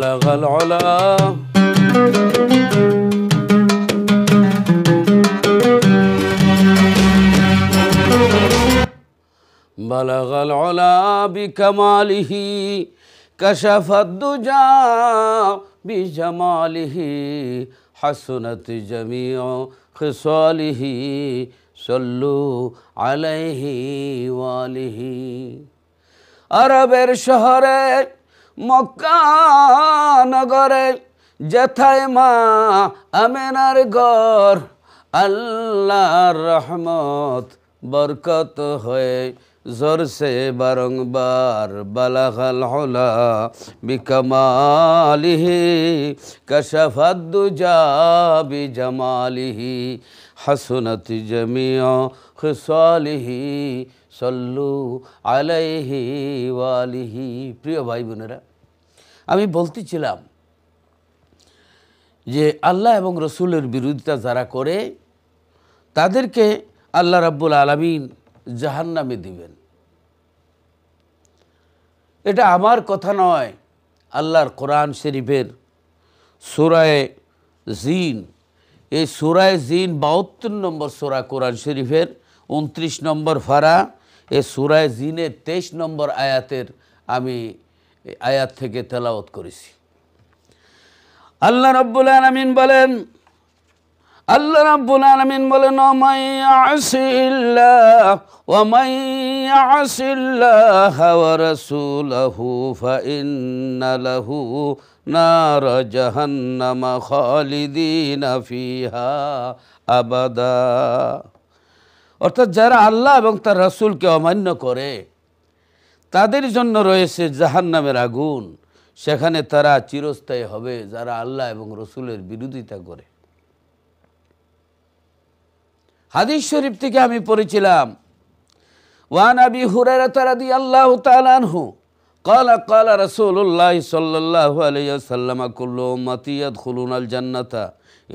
বালাগাল উলা বালাগাল উলা বিকামালিহি কাশাফাদ দুজা বিজামালিহি হাসুনাত জামিউ খিসালিহি সাল্লু আলাইহি ওয়ালিহি। আরবের শহরে মক্কা নগরে যেথায় মা আমেনার ঘর, আল্লাহর রহমত বরকত হয়ে জোরসে বারংবার বালাগাল উলা বিকামালিহি কাশাফাদ দুজা বিজামালিহি হাসুনাত জামিউ খিসালিহি সাল্লু আলাইহি ওয়ালিহি। প্রিয় ভাই বোনেরা, আমি বলতেছিলাম যে আল্লাহ এবং রসুলের বিরোধিতা যারা করে তাদেরকে আল্লাহ রাব্বুল আলামিন জাহান্নামে দিবেন। এটা আমার কথা নয়, আল্লাহর কোরআন শরীফের সূরায়ে জিন, এই সূরায়ে জিন ৭২ নম্বর সূরা কোরআন শরীফের ২৯ নম্বর ফারা, এই সূরায়ে জিনের ২৩ নম্বর আয়াতের আমি আয়াত থেকে তেলাওয়াত করেছি। আল্লাহ রাব্বুল আলামিন বলেন, ওমাই ইয়াসিল্লাহ ওয়া রাসূলাহু ফাইন্না লাহু নার জাহান্নাম খালিদিনা ফিহা আবাদা। অর্থাৎ যারা আল্লাহ এবং তার রাসূলকে অমান্য করে তাদের জন্য রয়েছে জাহান্নামের আগুন, সেখানে তারা চিরস্থায়ী হবে যারা আল্লাহ এবং রসুলের বিরোধিতা করে। হাদিস শরীফ থেকে আমি পড়েছিলাম, ওয়ান আবি হুরায়রা রাদিয়াল্লাহু তাআলা আনহু ক্বালা ক্বালা রাসূলুল্লাহ সাল্লাল্লাহু আলাইহি ওয়াসাল্লাম কুল্লু উম্মতি ইয়াদখুলুনাল জান্নাতা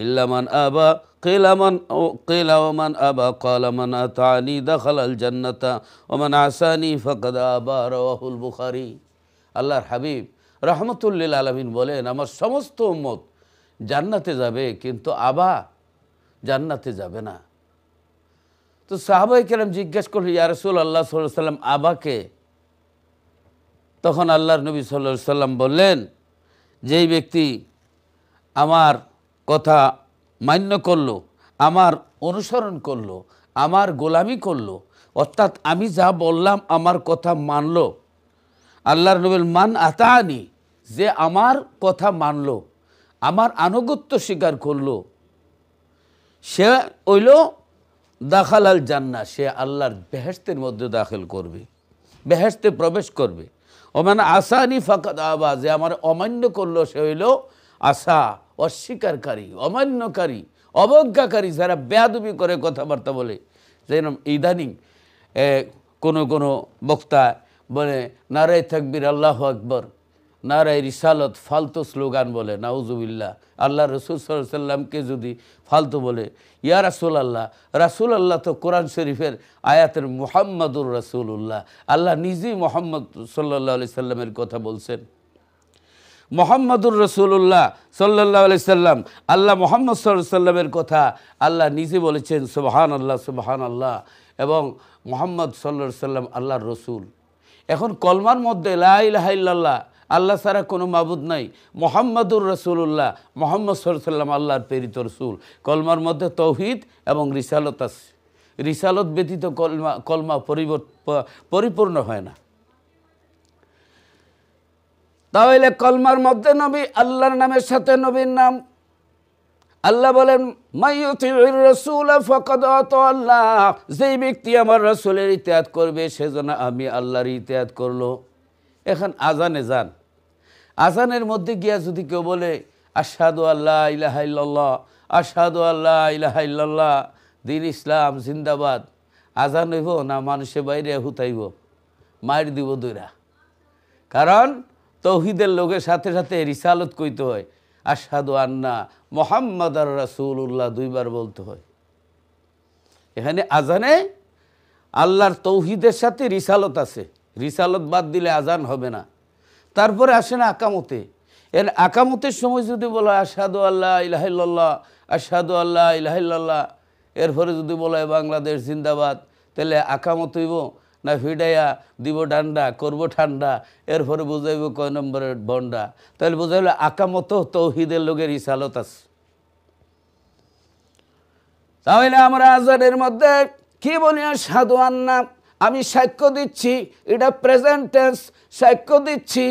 ইল্লা মান আবা কিলা ওয়া মান আবা ক্বালা মান আতানি দাখালাল জান্নাতা ওয়া মান আসানি ফাকাদ আবা। রাওয়াহুল বুখারী। আল্লাহর হাবিব রাহমাতুল লিল আলামিন বলেন, আমার সমস্ত উম্মত জান্নাতে যাবে, কিন্তু আবা জান্নাতে যাবে না। তো সাহাবায়ে কেরাম জিজ্ঞেস করল, ইয়া রাসূলুল্লাহ সাল্লাল্লাহু আলাইহি ওয়াসাল্লাম আবাকে? তখন আল্লাহর নবী সাল্লাল্লাহু আলাইহি ওয়াসাল্লাম বললেন, যেই ব্যক্তি আমার কথা মান্য করলো, আমার অনুসরণ করলো, আমার গোলামি করলো, অর্থাৎ আমি যা বললাম আমার কথা মানলো। আল্লাহর নবী মান আতানি, যে আমার কথা মানলো, আমার আনুগত্য স্বীকার করলো, সে হইল দাখালাল জান্নাহ, সে আল্লাহর বেহেশতের মধ্যে দাখিল করবে, বেহেশতে প্রবেশ করবে। ওমান আসানি ফাকাদ আবা, যে আমার অমান্য করলো সে হইল আশা, অস্বীকারী, অমান্যকারী, অবজ্ঞাকারী, যারা বেয়াদবি করে কথাবার্তা বলে। যেরকম ইদানিং কোনো কোনো বক্তা বলে নারায়ে তাকবীর আল্লাহু আকবার, নারায়ে রিসালত, ফালতু স্লোগান বলে, নাউজুবিল্লাহ। আল্লাহ রসুল সাল্লাল্লাহু আলাইহি ওয়াসাল্লামকে যদি ফালতু বলে, ইয়া রাসূলুল্লাহ, রাসূলুল্লাহ তো কোরআন শরীফের আয়াতের মুহাম্মাদুর রাসূলুল্লাহ, আল্লাহ নিজেই মুহাম্মদ সাল্লাল্লাহু আলাইহি সাল্লামের কথা বলছেন। মুহাম্মাদুর রাসূলুল্লাহ সাল্লাল্লাহু আলাইহি সাল্লাম, আল্লাহ মুহাম্মদ সাল্লাল্লাহু আলাইহি সাল্লামের কথা আল্লাহ নিজে বলেছেন, সুবহানাল্লাহ সুবহানাল্লাহ। এবং মুহাম্মদ সাল্লাল্লাহু আলাইহি সাল্লাম আল্লাহর রসুল। এখন কলমার মধ্যে লা ইলাহা ইল্লাল্লাহ, আল্লাহ ছাড়া কোনো মাবুদ নাই, মুহাম্মাদুর রাসূলুল্লাহ, মুহাম্মদ সাল্লাল্লাহু আলাইহি সাল্লাম আল্লাহর প্রেরিত রসুল। কলমার মধ্যে তৌহিদ এবং রিসালত আছে। রিসালত ব্যতীত কলমা পরিপূর্ণ হয় না। তাহলে কলমার মধ্যে নবী, আল্লাহর নামের সাথে নবীর নাম। আল্লাহ বলেন, মাইয়ুতিউর রাসূল ফাকাদ আতা আল্লাহ, যেই ব্যক্তি আমার রাসূলের ইতিআত করবে সেজন্য আমি আল্লাহর ইতিআত করলো। এখন আজানে যান, আজানের মধ্যে গিয়া যদি কেউ বলে আশহাদু আল্লা ইলাহা ইল্লাল্লাহ, আশহাদু আল্লা ইলাহা ইল্লাল্লাহ, দ্বীন ইসলাম জিন্দাবাদ, আজান হইব না মানুষে বাইরে হুতাইব, মার দিব দইরা। কারণ তৌহিদের লোকের সাথে সাথে রিসালত কইতে হয়, আশহাদু আন্না মুহাম্মাদার রাসূলুল্লাহ দুইবার বলতে হয়। এখানে আজানে আল্লাহর তৌহিদের সাথে রিসালত আছে, রিসালত বাদ দিলে আজান হবে না। তারপরে আসে না আকামতে, এর আকামতের সময় যদি বলা আশহাদু আল্লাহ ইলাহা ইল্লাল্লাহ, আশহাদু আল্লাহ ইলাহা ইল্লাল্লাহ, এরপরে যদি বলা বাংলাদেশ জিন্দাবাদ, তাহলে আকামত হইব না ফিডাইয়া দিব ডান্ডা করব ঠান্ডা, এরপরে বুঝাইব কয় নম্বরের বন্ডা? তাহলে বুঝাইল আকামত তৌহিদের লোকের ইসালত আছে। তাহলে আমরা আজানের মধ্যে কি বলি? আশহাদু আন্না, আমি সাক্ষ্য দিচ্ছি, এটা প্রেজেন্ট টেন্স, সাক্ষ্য দিচ্ছি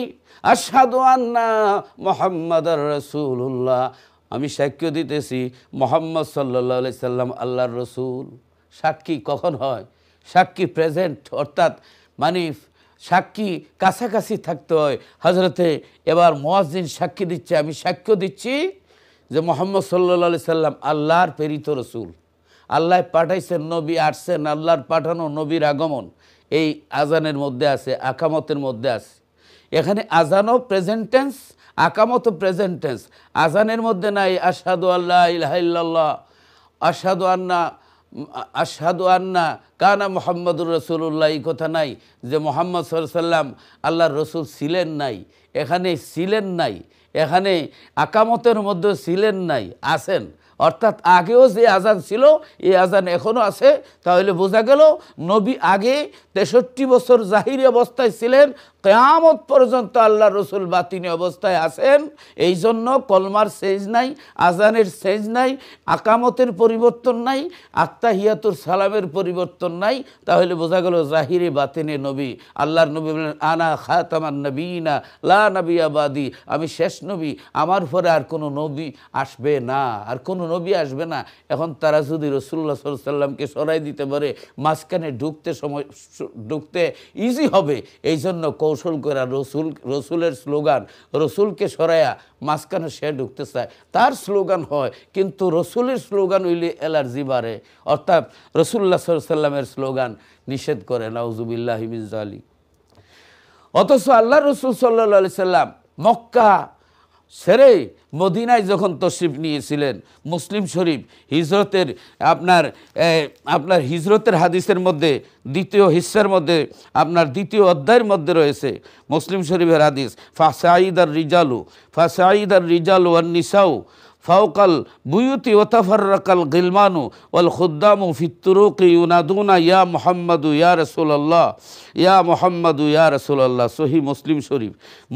আশহাদু আন্না মুহাম্মাদুর রাসূলুল্লাহ, আমি সাক্ষ্য দিতেছি মুহাম্মদ সাল্লাল্লাহু আলাইহি সাল্লাম আল্লাহর রসুল। সাক্ষী কখন হয়? সাক্ষী প্রেজেন্ট, অর্থাৎ মানে সাক্ষী কাছাকাছি থাকতে হয়। হজরতে এবার মুয়াজ্জিন সাক্ষী দিচ্ছে, আমি সাক্ষ্য দিচ্ছি যে মুহাম্মদ সাল্লাল্লাহু আলাইহি সাল্লাম আল্লাহর প্রেরিত রসুল, আল্লাহ পাঠাইছেন, নবী আসছেন, আল্লাহর পাঠানো নবীর আগমন এই আজানের মধ্যে আছে, আকামতের মধ্যে আছে। এখানে আজানও প্রেজেন্ট টেন্স, আকামতও প্রেজেন্ট টেন্স। আজানের মধ্যে নাই আশহাদু আল্লাহ ইলাহা ইল্লাল্লাহ, আশহাদু আন্না কানা মুহাম্মাদুর রাসূলুল্লাহ, এই কথা নাই যে মুহাম্মদ সাল্লাল্লাহু আলাইহি সাল্লাম আল্লাহর রসুল ছিলেন নাই। এখানে ছিলেন নাই, এখানে আকামতের মধ্যে ছিলেন নাই, আছেন। অর্থাৎ আগেও যে আজান ছিল এই আজান এখনও আছে। তাহলে বোঝা গেল নবী আগে 63 বছর জাহিরি অবস্থায় ছিলেন, কিয়ামত পর্যন্ত আল্লাহ রসুল বাতিনি অবস্থায় আছেন। এই জন্য কলমার সেজ নাই, আজানের সেজ নাই, আকামতের পরিবর্তন নাই, আত্তাহিয়াতুর সালামের পরিবর্তন নাই। তাহলে বোঝা গেল জাহিরি বাতিনি নবী। আল্লাহর নবী বলেন আনা খাতামান নবিয়িনা লা নবিয়্যা বাদি, আমি শেষ নবী, আমার পরে আর কোনো নবী আসবে না, আর কোনো নবী আসবে না। এখন তারা যদি রাসূলুল্লাহ সাল্লাল্লাহু আলাইহি সাল্লামকে সরাই দিতে পারে, মাঝখানে ঢুকতে ইজি হবে, এই জন্য কৌশল করে রসুলের স্লোগান, রসুলকে সরাইয়া মাঝখানে সে ঢুকতে চায়, তার স্লোগান হয়। কিন্তু রসুলের স্লোগান হইলে অ্যালার্জি বাড়ে, অর্থাৎ রাসূলুল্লাহ সাল্লাল্লাহু আলাইহি সাল্লামের স্লোগান নিষেধ করে, নাউযুবিল্লাহি মিন যালিক। অথচ আল্লাহ রসুল সাল্লাল্লাহু আলাইহি সাল্লাম মক্কা ছেড়ে মদিনায় যখন তশরিফ নিয়েছিলেন, মুসলিম শরীফ হিজরতের আপনার হিজরতের হাদিসের মধ্যে দ্বিতীয় হিস্সার মধ্যে আপনার দ্বিতীয় অধ্যায়ের মধ্যে রয়েছে মুসলিম শরীফের হাদিস, ফাসাইদার রিজালু ওয়ান নিসাউ ফাওকাল বুয়ুতি ওয়াতাফাররাকাল গিলমানু ওয়াল খুদ্দামু ফিত তুরুকি ইউনাদুনা ইয়া মুহাম্মাদু ইয়া রাসূলুল্লাহ, ইয়া মুহাম্মাদু ইয়া রাসূলুল্লাহ। সহিহ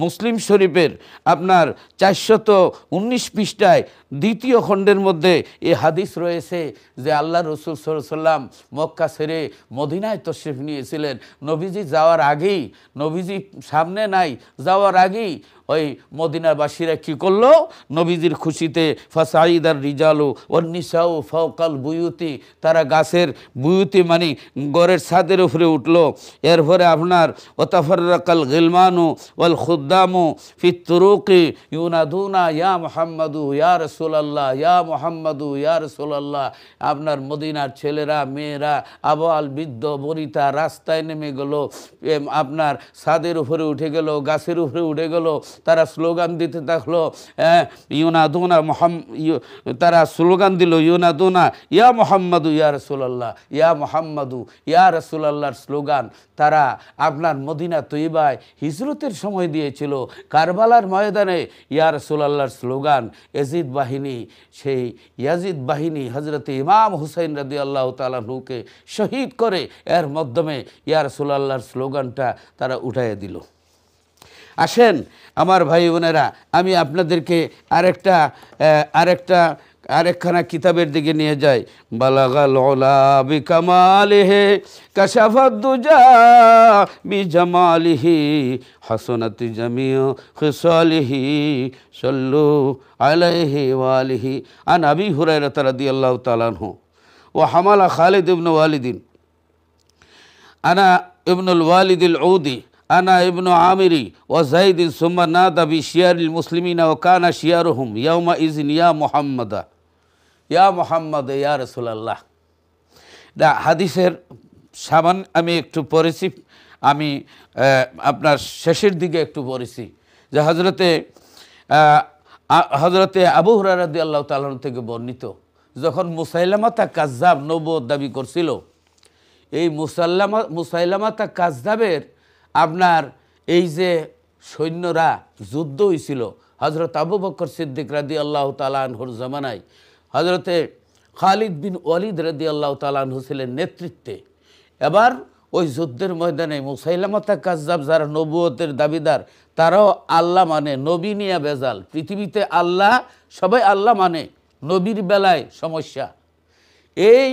মুসলিম শরীফের আপনার 419 পৃষ্ঠায় দ্বিতীয় খণ্ডের মধ্যে এই হাদিস রয়েছে যে আল্লাহ রসুল সাল্লাল্লাহু আলাইহি সাল্লাম মক্কা ছেড়ে মদিনায় তশরিফ নিয়েছিলেন। নবীজি যাওয়ার আগেই, নবীজি সামনে নাই, যাওয়ার আগেই ওই মদিনাবাসীরা কী করলো? নবীজির খুশিতে ফাসাইদার রিজালু ওয়ান নিসাউ ফাওকাল বুয়ুতি, তারা গাছের বুয়ুতি মানে ঘরের ছাদের উপরে উঠলো। এরপরে আপনার ওয়াতাফাররাকাল গিলমানু ওয়াল খুদ্দামু ফিত তুরুকি ইউনাদুনা ইয়া মুহাম্মাদু ইয়া রাসূলুল্লাহ, ইয়া মুহাম্মাদু ইয়া রাসূলুল্লাহ। আপনার মদিনার ছেলেরা, মেয়েরা, আবাল বৃদ্ধ বনিতা রাস্তায় নেমে গেল, আপনার ছাদের উপরে উঠে গেল, গাছের উপরে উঠে গেল, তারা স্লোগান দিতে থাকলো, ইউনাদুনা তারা স্লোগান দিল ইউনাদুনা ইয়া মুহাম্মাদু ইয়া রাসূলুল্লাহ, ইয়া মুহাম্মাদু ইয়া রাসূলুল্লাহর স্লোগান তারা আপনার মদিনা তৈবায় হিজরতের সময় দিয়েছিল। কারবালার ময়দানে ইয়া রাসূলুল্লাহর স্লোগান, ইয়াজিদ বাহিনী, সেই ইয়াজিদ বাহিনী হযরতে ইমাম হুসাইন রাদিয়াল্লাহু তাআলা আনহুকে শহীদ করে এর মাধ্যমে ইয়া রাসূলুল্লাহর স্লোগানটা তারা উঠাইয়া দিল। আসেন আমার ভাই বোনেরা, আমি আপনাদেরকে আরেকখানা কিতাবের দিকে নিয়ে যাই। বালাগাল উলা বিকামালিহি কাশাফাদ দুজা বিজামালিহি হাসানাত জামিউ খিসালিহি সাল্লু আলাইহি ওয়া আলিহি। আন আবি হুরায়রা রাদিয়াল্লাহু তাআলা আনহু ওয়া হামালা খালিদ ইবনে ওয়ালিদিন আনা ইবনুল ওয়ালিদিল উদি আনা ইবনু আমিরি ওয়া যাইদিন সুম্মা নাদা বিশিয়ারিল মুসলিমিনা ওয়া কানা শিয়ারুহুম ইয়াউমা ইযিন ইয়া মুহাম্মাদা ইয়া মুহাম্মাদ ইয়া রাসূলুল্লাহ। হাদিসের সামান আমি একটু পড়েছি, আমি আপনার শেষের দিকে একটু পড়েছি যে হজরতে আবু হুরায়রা রাদিয়াল্লাহু তাআলা থেকে বর্ণিত, যখন মুসাইলামাতা কাযযাব নবুয়ত দাবি করছিল, এই মুসাইলামাতা কাযযাবের আপনার এই যে সৈন্যরা যুদ্ধ হয়েছিল, হজরত আবু বকর সিদ্দিক রাদিয়াল্লাহু তাআলা আনহুর জামানায় হজরতে খালিদ বিন ওয়ালিদ রাদিয়াল্লাহু তাআলা আনহু ছিলেন নেতৃত্বে। এবার ওই যুদ্ধের ময়দানে মুসাইলামাতা কাজ্জাব যারা নবুয়তের দাবিদার, তারাও আল্লাহ মানে, নবী নিয়ে বেজাল। পৃথিবীতে আল্লাহ, সবাই আল্লাহ মানে, নবীর বেলায় সমস্যা। এই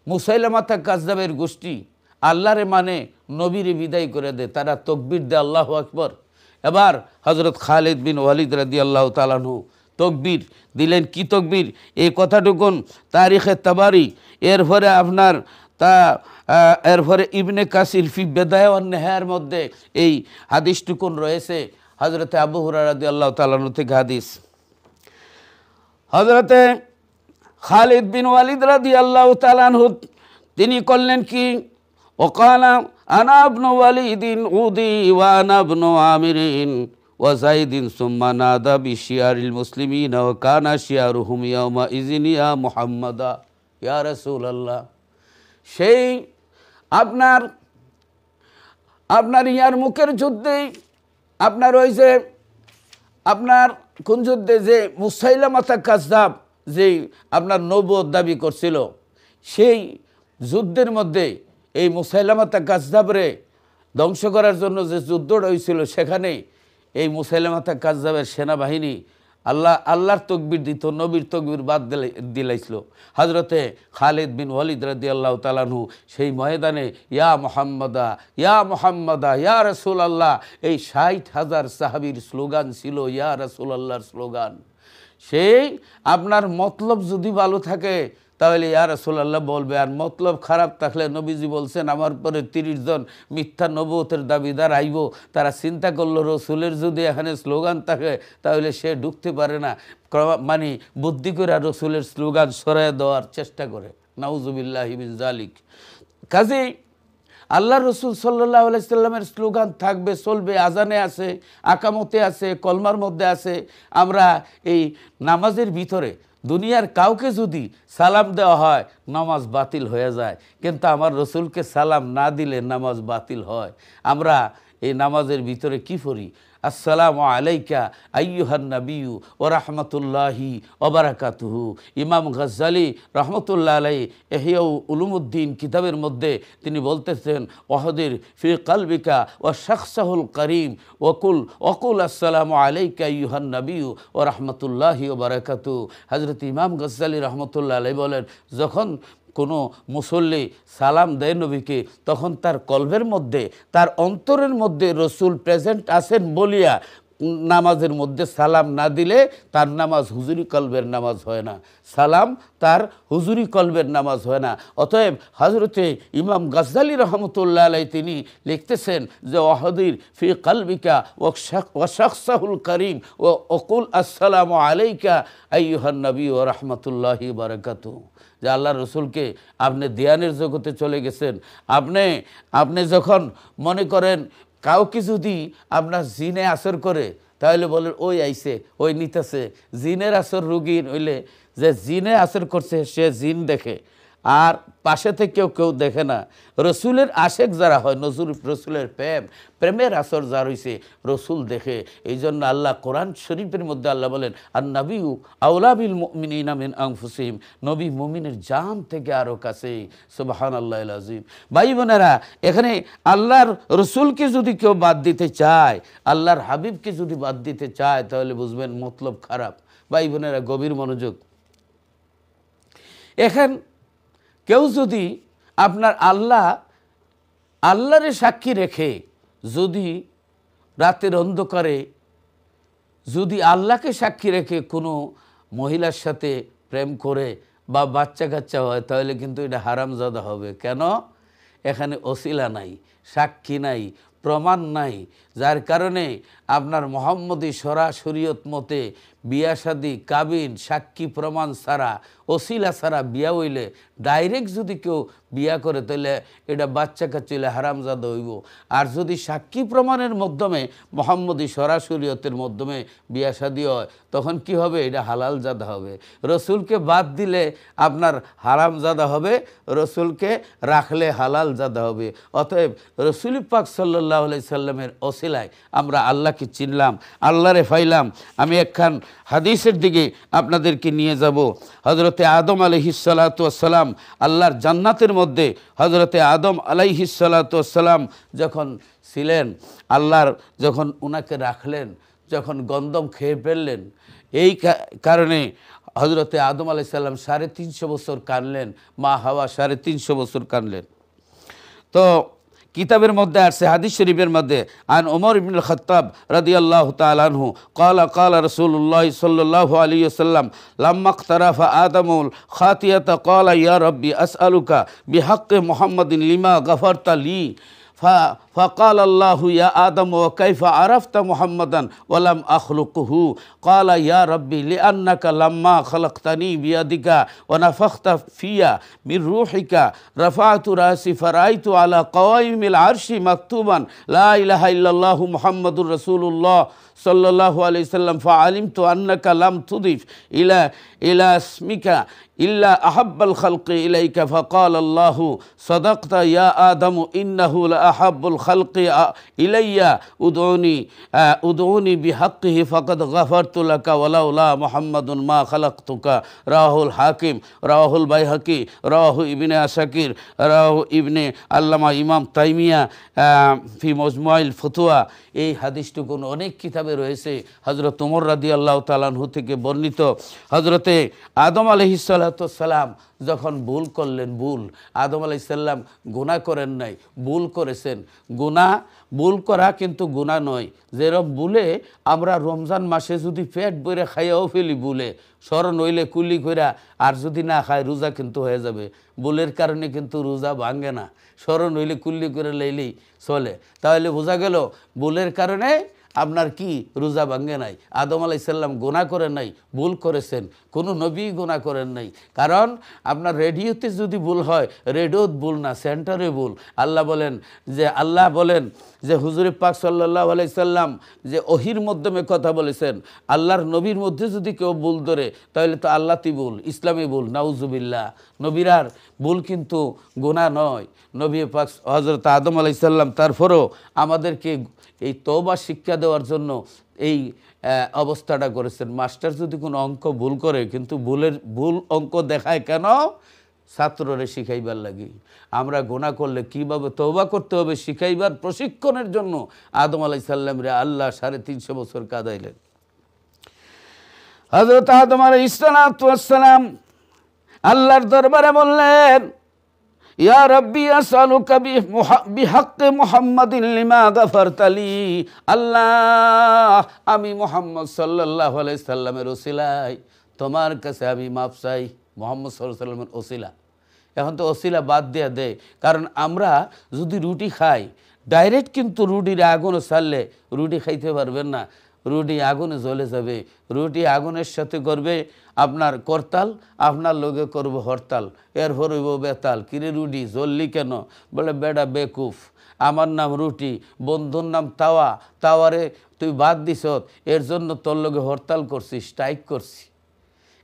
মুসাইলামাতা কাজ্জাবের গোষ্ঠী আল্লাহরে মানে, নবীরে বিদায় করে দেয়, তারা তকবীর দেয় আল্লাহু আকবার। এবার হজরত খালিদ বিন ওয়ালিদ রাদিয়াল্লাহু তাআলা আনহু তকবীর দিলেন। কি তকবীর? এই কথাটুকুন তারিখে তাবারি, এরপরে আপনার এরপরে ইবনে কাসির ফি বেদায়া ওয়ান নেহায়ার মধ্যে এই হাদিসটুকুন রয়েছে। হজরতে আবু হুরায়রা রাদিয়াল্লাহু তাআলা আনহু থেকে হাদিস। হজরতে খালিদ বিন ওয়ালিদ রাদিয়াল্লাহু তাআলা আনহু তিনি করলেন কি? ওকালা আনা ইবনু ওয়ালিদিন উদি ওয়া আনা ইবনু আমিরিন ওয়া যাইদিন সুম্মা নাদা বিশিয়ারিল মুসলিমিন ওয়া কানা শিয়ারুহুম ইয়াউমা ইযিন ইয়া মুহাম্মাদা ইয়া রাসূলুল্লাহ। সেই আপনার ইয়ার মুখের যুদ্ধে, আপনার ওই যে আপনার কোন যুদ্ধে যে মুসাইলামাতা কাজ্জাব যে আপনার নবুয়ত দাবি করছিল, সেই যুদ্ধের মধ্যে এই মুসাইলামাতা কাজ্জাবরে ধ্বংস করার জন্য যে যুদ্ধটা হয়েছিল, সেখানে এই মুসাইলামাতা কাজ্জাবের সেনাবাহিনী আল্লাহর তকবীর দিত, নবীর তকবীর বাদ দিলাইছিল। হজরতে খালিদ বিন ওয়ালিদ রাদিয়াল্লাহু তাআলা আনহু সেই ময়দানে ইয়া মুহাম্মাদা ইয়া মুহাম্মাদা ইয়া রাসূলুল্লাহ, এই ৬০,০০০ সাহাবীর স্লোগান ছিল ইয়া রাসূলুল্লাহর স্লোগান। সেই আপনার মতলব যদি ভালো থাকে তাহলে ইয়া রাসূলুল্লাহ বলবে, আর মতলব খারাপ থাকলে নবীজি বলছেন আমার পরে ৩০ জন মিথ্যা নবুয়তের দাবিদার আইব, তারা চিন্তা করলো রসুলের যদি এখানে স্লোগান থাকে তাহলে সে ঢুকতে পারে না, মানে বুদ্ধি করে রসুলের স্লোগান সরায় দেওয়ার চেষ্টা করে। নাউজুবিল্লাহি মিন যালিক। কাজেই আল্লাহ রসুল সাল্লাল্লাহু আলাইহি সাল্লামের স্লোগান থাকবে, চলবে। আজানে আছে, আকামতে আছে, কলমার মধ্যে আছে। আমরা এই নামাজের ভিতরে দুনিয়ার কাউকে যদি সালাম দেওয়া হয় নামাজ বাতিল হয়ে যায়, কিন্তু আমার রসুলকে সালাম না দিলে নামাজ বাতিল হয়। আমরা এই নামাজের ভিতরে কি পড়ি? আসসালামু আলাইকা আইয়ুহান নাবিয়্যু ওয়া রাহমাতুল্লাহি ওয়া বারাকাতুহু। ইমাম গাজ্জালি রহমতুল্লাহ আলাইহি ইহয়া উলুমুদ্দিন কিতাবের মধ্যে তিনি বলতেছেন, ওয়াহদির ফি কলবিকা ওয়া শাখসাহুল করিম ওয়াকুল আসসালামু আলাইকা আইয়ুহান নাবিয়্যু ওয়া রাহমাতুল্লাহি ওয়া বারাকাতুহু। হযরত ইমাম গাজ্জালি রহমতুল্লাহ আলাইহি বলেন, যখন কোনো মুসল্লি সালাম দেয় নবীকে, তখন তার কলবের মধ্যে, তার অন্তরের মধ্যে রসুল প্রেজেন্ট আছেন বলিয়া নামাজের মধ্যে সালাম না দিলে তার নামাজ হুজুরি কলবের নামাজ হয় না, সালাম তার হুজুরি কলবের নামাজ হয় না। অতএব হজরতে ইমাম গাজ্জালি রহমতুল্লাহ আলাইহি তিনি লিখতেছেন যে ওয়াহদির ফি কলবিকা ওয়া শাখসাহুল করিম ওয়া ওকুল আসসালামু আলাইকা আইয়ুহান নবিয়্যু ওয়া রাহমাতুল্লাহি ওয়া বারাকাতুহু। যে আল্লাহ রসুলকে আপনি ধ্যানের জগতে চলে গেছেন, আপনি যখন মনে করেন কাউকে যদি আপনার জিনে আসর করে, তাহলে বলেন ওই আইছে, ওই নিতেছে। জিনের আসর রুগীর হইলে যে জিনে আসর করছে সে জিন দেখে, আর পাশে থেকেও কেউ দেখে না। রসুলের আশেক যারা হয়, রসুলের প্রেমের আসর যার হয়েছে রসুল দেখে। এই জন্য আল্লাহ কোরআন শরীফের মধ্যে আল্লাহ বলেন, আর নাবিয়্যু আওলা বিল মুমিনিনা মিন আনফুসিহিম, নবী মুমিনের জান থেকে আরও কাছে। সুবহানাল্লাহিল আযীম। ভাই বোনেরা, এখানে আল্লাহর রসুলকে যদি কেউ বাদ দিতে চায়, আল্লাহর হাবিবকে যদি বাদ দিতে চায়, তাহলে বুঝবেন মতলব খারাপ। ভাই বোনেরা, গভীর মনোযোগ। এখন কেউ যদি আপনার আল্লাহরে সাক্ষী রেখে যদি রাতের অন্ধকারে যদি আল্লাহকে সাক্ষী রেখে কোনো মহিলার সাথে প্রেম করে বা বাচ্চা কাচ্চা হয়, তাহলে কিন্তু এটা হারামজাদা হবে। কেন? এখানে ওসিলা নাই, সাক্ষী নাই, প্রমাণ নাই, যার কারণে আপনার মোহাম্মদী শরীয়ত মতে বিয়া শাদী কাবিন সাক্ষী প্রমাণ ছাড়া, ওসিলা ছাড়া বিয়া হইলে ডাইরেক্ট যদি কেউ বিয়া করে, তাহলে এটা বাচ্চা কাচ্চা হইলে হারামজাদা হইব। আর যদি সাক্ষী প্রমাণের মাধ্যমে মোহাম্মদী শরীয়তের মাধ্যমে বিয়া শাদী হয়, তখন কি হবে? এটা হালালজাদা হবে। রসুলকে বাদ দিলে আপনার হারামজাদা হবে, রসুলকে রাখলে হালালজাদা হবে। অতএব রসুল পাক সাল্লাল্লাহু আলাইহি সাল্লামের ওসিলায় আমরা আল্লাহকে আল্লাহকে চিনলাম, আল্লাহরে পাইলাম। আমি একখান হাদিসের দিকে আপনাদেরকে নিয়ে যাব। হজরতে আদম আলাইহিসসালাতু ওয়াসসালাম আল্লাহর জান্নাতের মধ্যে হজরতে আদম আলাইহিসসালাতু ওয়াসসালাম যখন ছিলেন, আল্লাহর যখন উনাকে রাখলেন, যখন গন্ধম খেয়ে ফেললেন, এই কারণে হজরতে আদম আলাইহিস সালাম 350 বছর কাঁদলেন, মা হাওয়া 350 বছর কাঁদলেন। তো কিতাবের মধ্যে আছে, হাদিস শরীফের মধ্যে, আন ওমর ইবনুল খাত্তাব রাদিয়াল্লাহু তাআলা আনহু ক্বালা ক্বালা রাসূলুল্লাহ সাল্লাল্লাহু আলাইহি ওয়াসাল্লাম লাম্মা ইখতারাফা আদামুল খাতিয়াতা ক্বালা ইয়া রাব্বি আসআলুকা বিহাক্কি মুহাম্মাদিন লিমা গাফারতা লি فقال الله يا آدم وكيف عرفت محمدا ولم أخلقه قال يا ربي لأنك لما خلقتني بيدك ونفخت فيا من روحك رفعت رأسي فرأيت على قوائم العرش مكتوبا لا إله إلا الله محمد رسول الله صلى الله عليه وسلم فعلمت أنك لم تضف إلى اسمك إلا أحب الخلق إليك فقال الله صدقت يا آدم إنه لأحب الخلق إلي أدعوني بحقه فقد غفرت لك ولولا محمد ما خلقتك رواه الحاكم رواه البيهقي رواه ابن عساكر رواه ابن আল্লামা ইমাম তাইমিয়া ফি মজমুআল ফতুয়া। এই হাদিসটুকু অনেক কিতাবে রয়েছে। হযরত ওমর রাদিয়াল্লাহু তাআলা আনহু থেকে বর্ণিত, হযরতে আদম আলাইহিস সালাতু ওয়াস সালাম যখন ভুল করলেন, আদম আলাইহিস সালাম গুনাহ করেন নাই, ভুল করেছেন। ভুল করা কিন্তু গুনাহ নয়। যেরকম ভুলে আমরা রমজান মাসে যদি পেট ভরে খাইয়াও ফেলি, ভুলে স্মরণ হইলে কুলি কইরা, আর যদি না খায় রোজা কিন্তু হয়ে যাবে। ভুলের কারণে কিন্তু রোজা ভাঙে না, স্মরণ হইলে কুল্লি করে লাইলেই চলে। তাহলে বোঝা গেল ভুলের কারণে আপনার কি রোজা ভাঙে নাই। আদম আলাইহিস সালাম গুনাহ করেন নাই, ভুল করেছেন। কোনো নবী গুনাহ করেন নাই। কারণ আপনার রেডিওতে যদি ভুল হয়, রেডিওত ভুল না, সেন্টারে ভুল। আল্লাহ বলেন যে হুজুরে পাক সাল্লাল্লাহু আলাইহি সাল্লাম যে ওহির মাধ্যমে কথা বলেছেন, আল্লাহর নবীর মধ্যে যদি কেউ ভুল ধরে তাহলে তো আল্লাহতি ভুল, ইসলামী ভুল, নাউজুবিল্লাহ। নবীরার ভুল কিন্তু গুনাহ নয়। নবী পাক হযরত আদম আলাইহিস সালাম তারপরও আমাদেরকে এই তওবা শিক্ষা দেওয়ার জন্য এই অবস্থাটা করেছেন। মাস্টার যদি কোনো অঙ্ক ভুল করে, কিন্তু ভুল অঙ্ক দেখায় কেন? ছাত্ররে শিখাইবার লাগি। আমরা গুনাহ করলে কিভাবে তওবা করতে হবে শিখাইবার প্রশিক্ষণের জন্য আদম আলাইহিস সালাম রে আল্লাহ 350 বছর কাঁদাইলেন। হযরত আদম আলাইহিস সালাম আল্লাহর দরবারে বললেন, ইয়া রাব্বি আসআলুকা বিহাক্কি মুহাম্মাদিন লিমা গাফারতা লি। আল্লাহ, আমি মুহাম্মদ সাল্লাল্লাহু আলাইহি সাল্লামের ওসিলায় তোমার কাছে আমি মাফ চাই। মুহাম্মদ সাল্লাল্লাহু আলাইহি সাল্লামের ওসিলা। এখন তো ওসিলা বাদ দেয়া দেয়। কারণ আমরা যদি রুটি খাই, ডাইরেক্ট কিন্তু রুটির আগুনে ছাড়লে রুটি খাইতে পারবেন না, রুটি আগুনে জ্বলে যাবে। রুটি আগুনের সাথে করবে আপনার করতাল, আপনার লোকে করবো হরতাল, এরপর হইব বেতাল। কিরে রুটি জ্বললি কেন? বলে বেডা বেকুফ, আমার নাম রুটি, বন্ধুর নাম তাওয়া, তাওয়ারে তুই বাদ দিস, এর জন্য তোর লোকে হরতাল করছি, স্ট্রাইক করছি।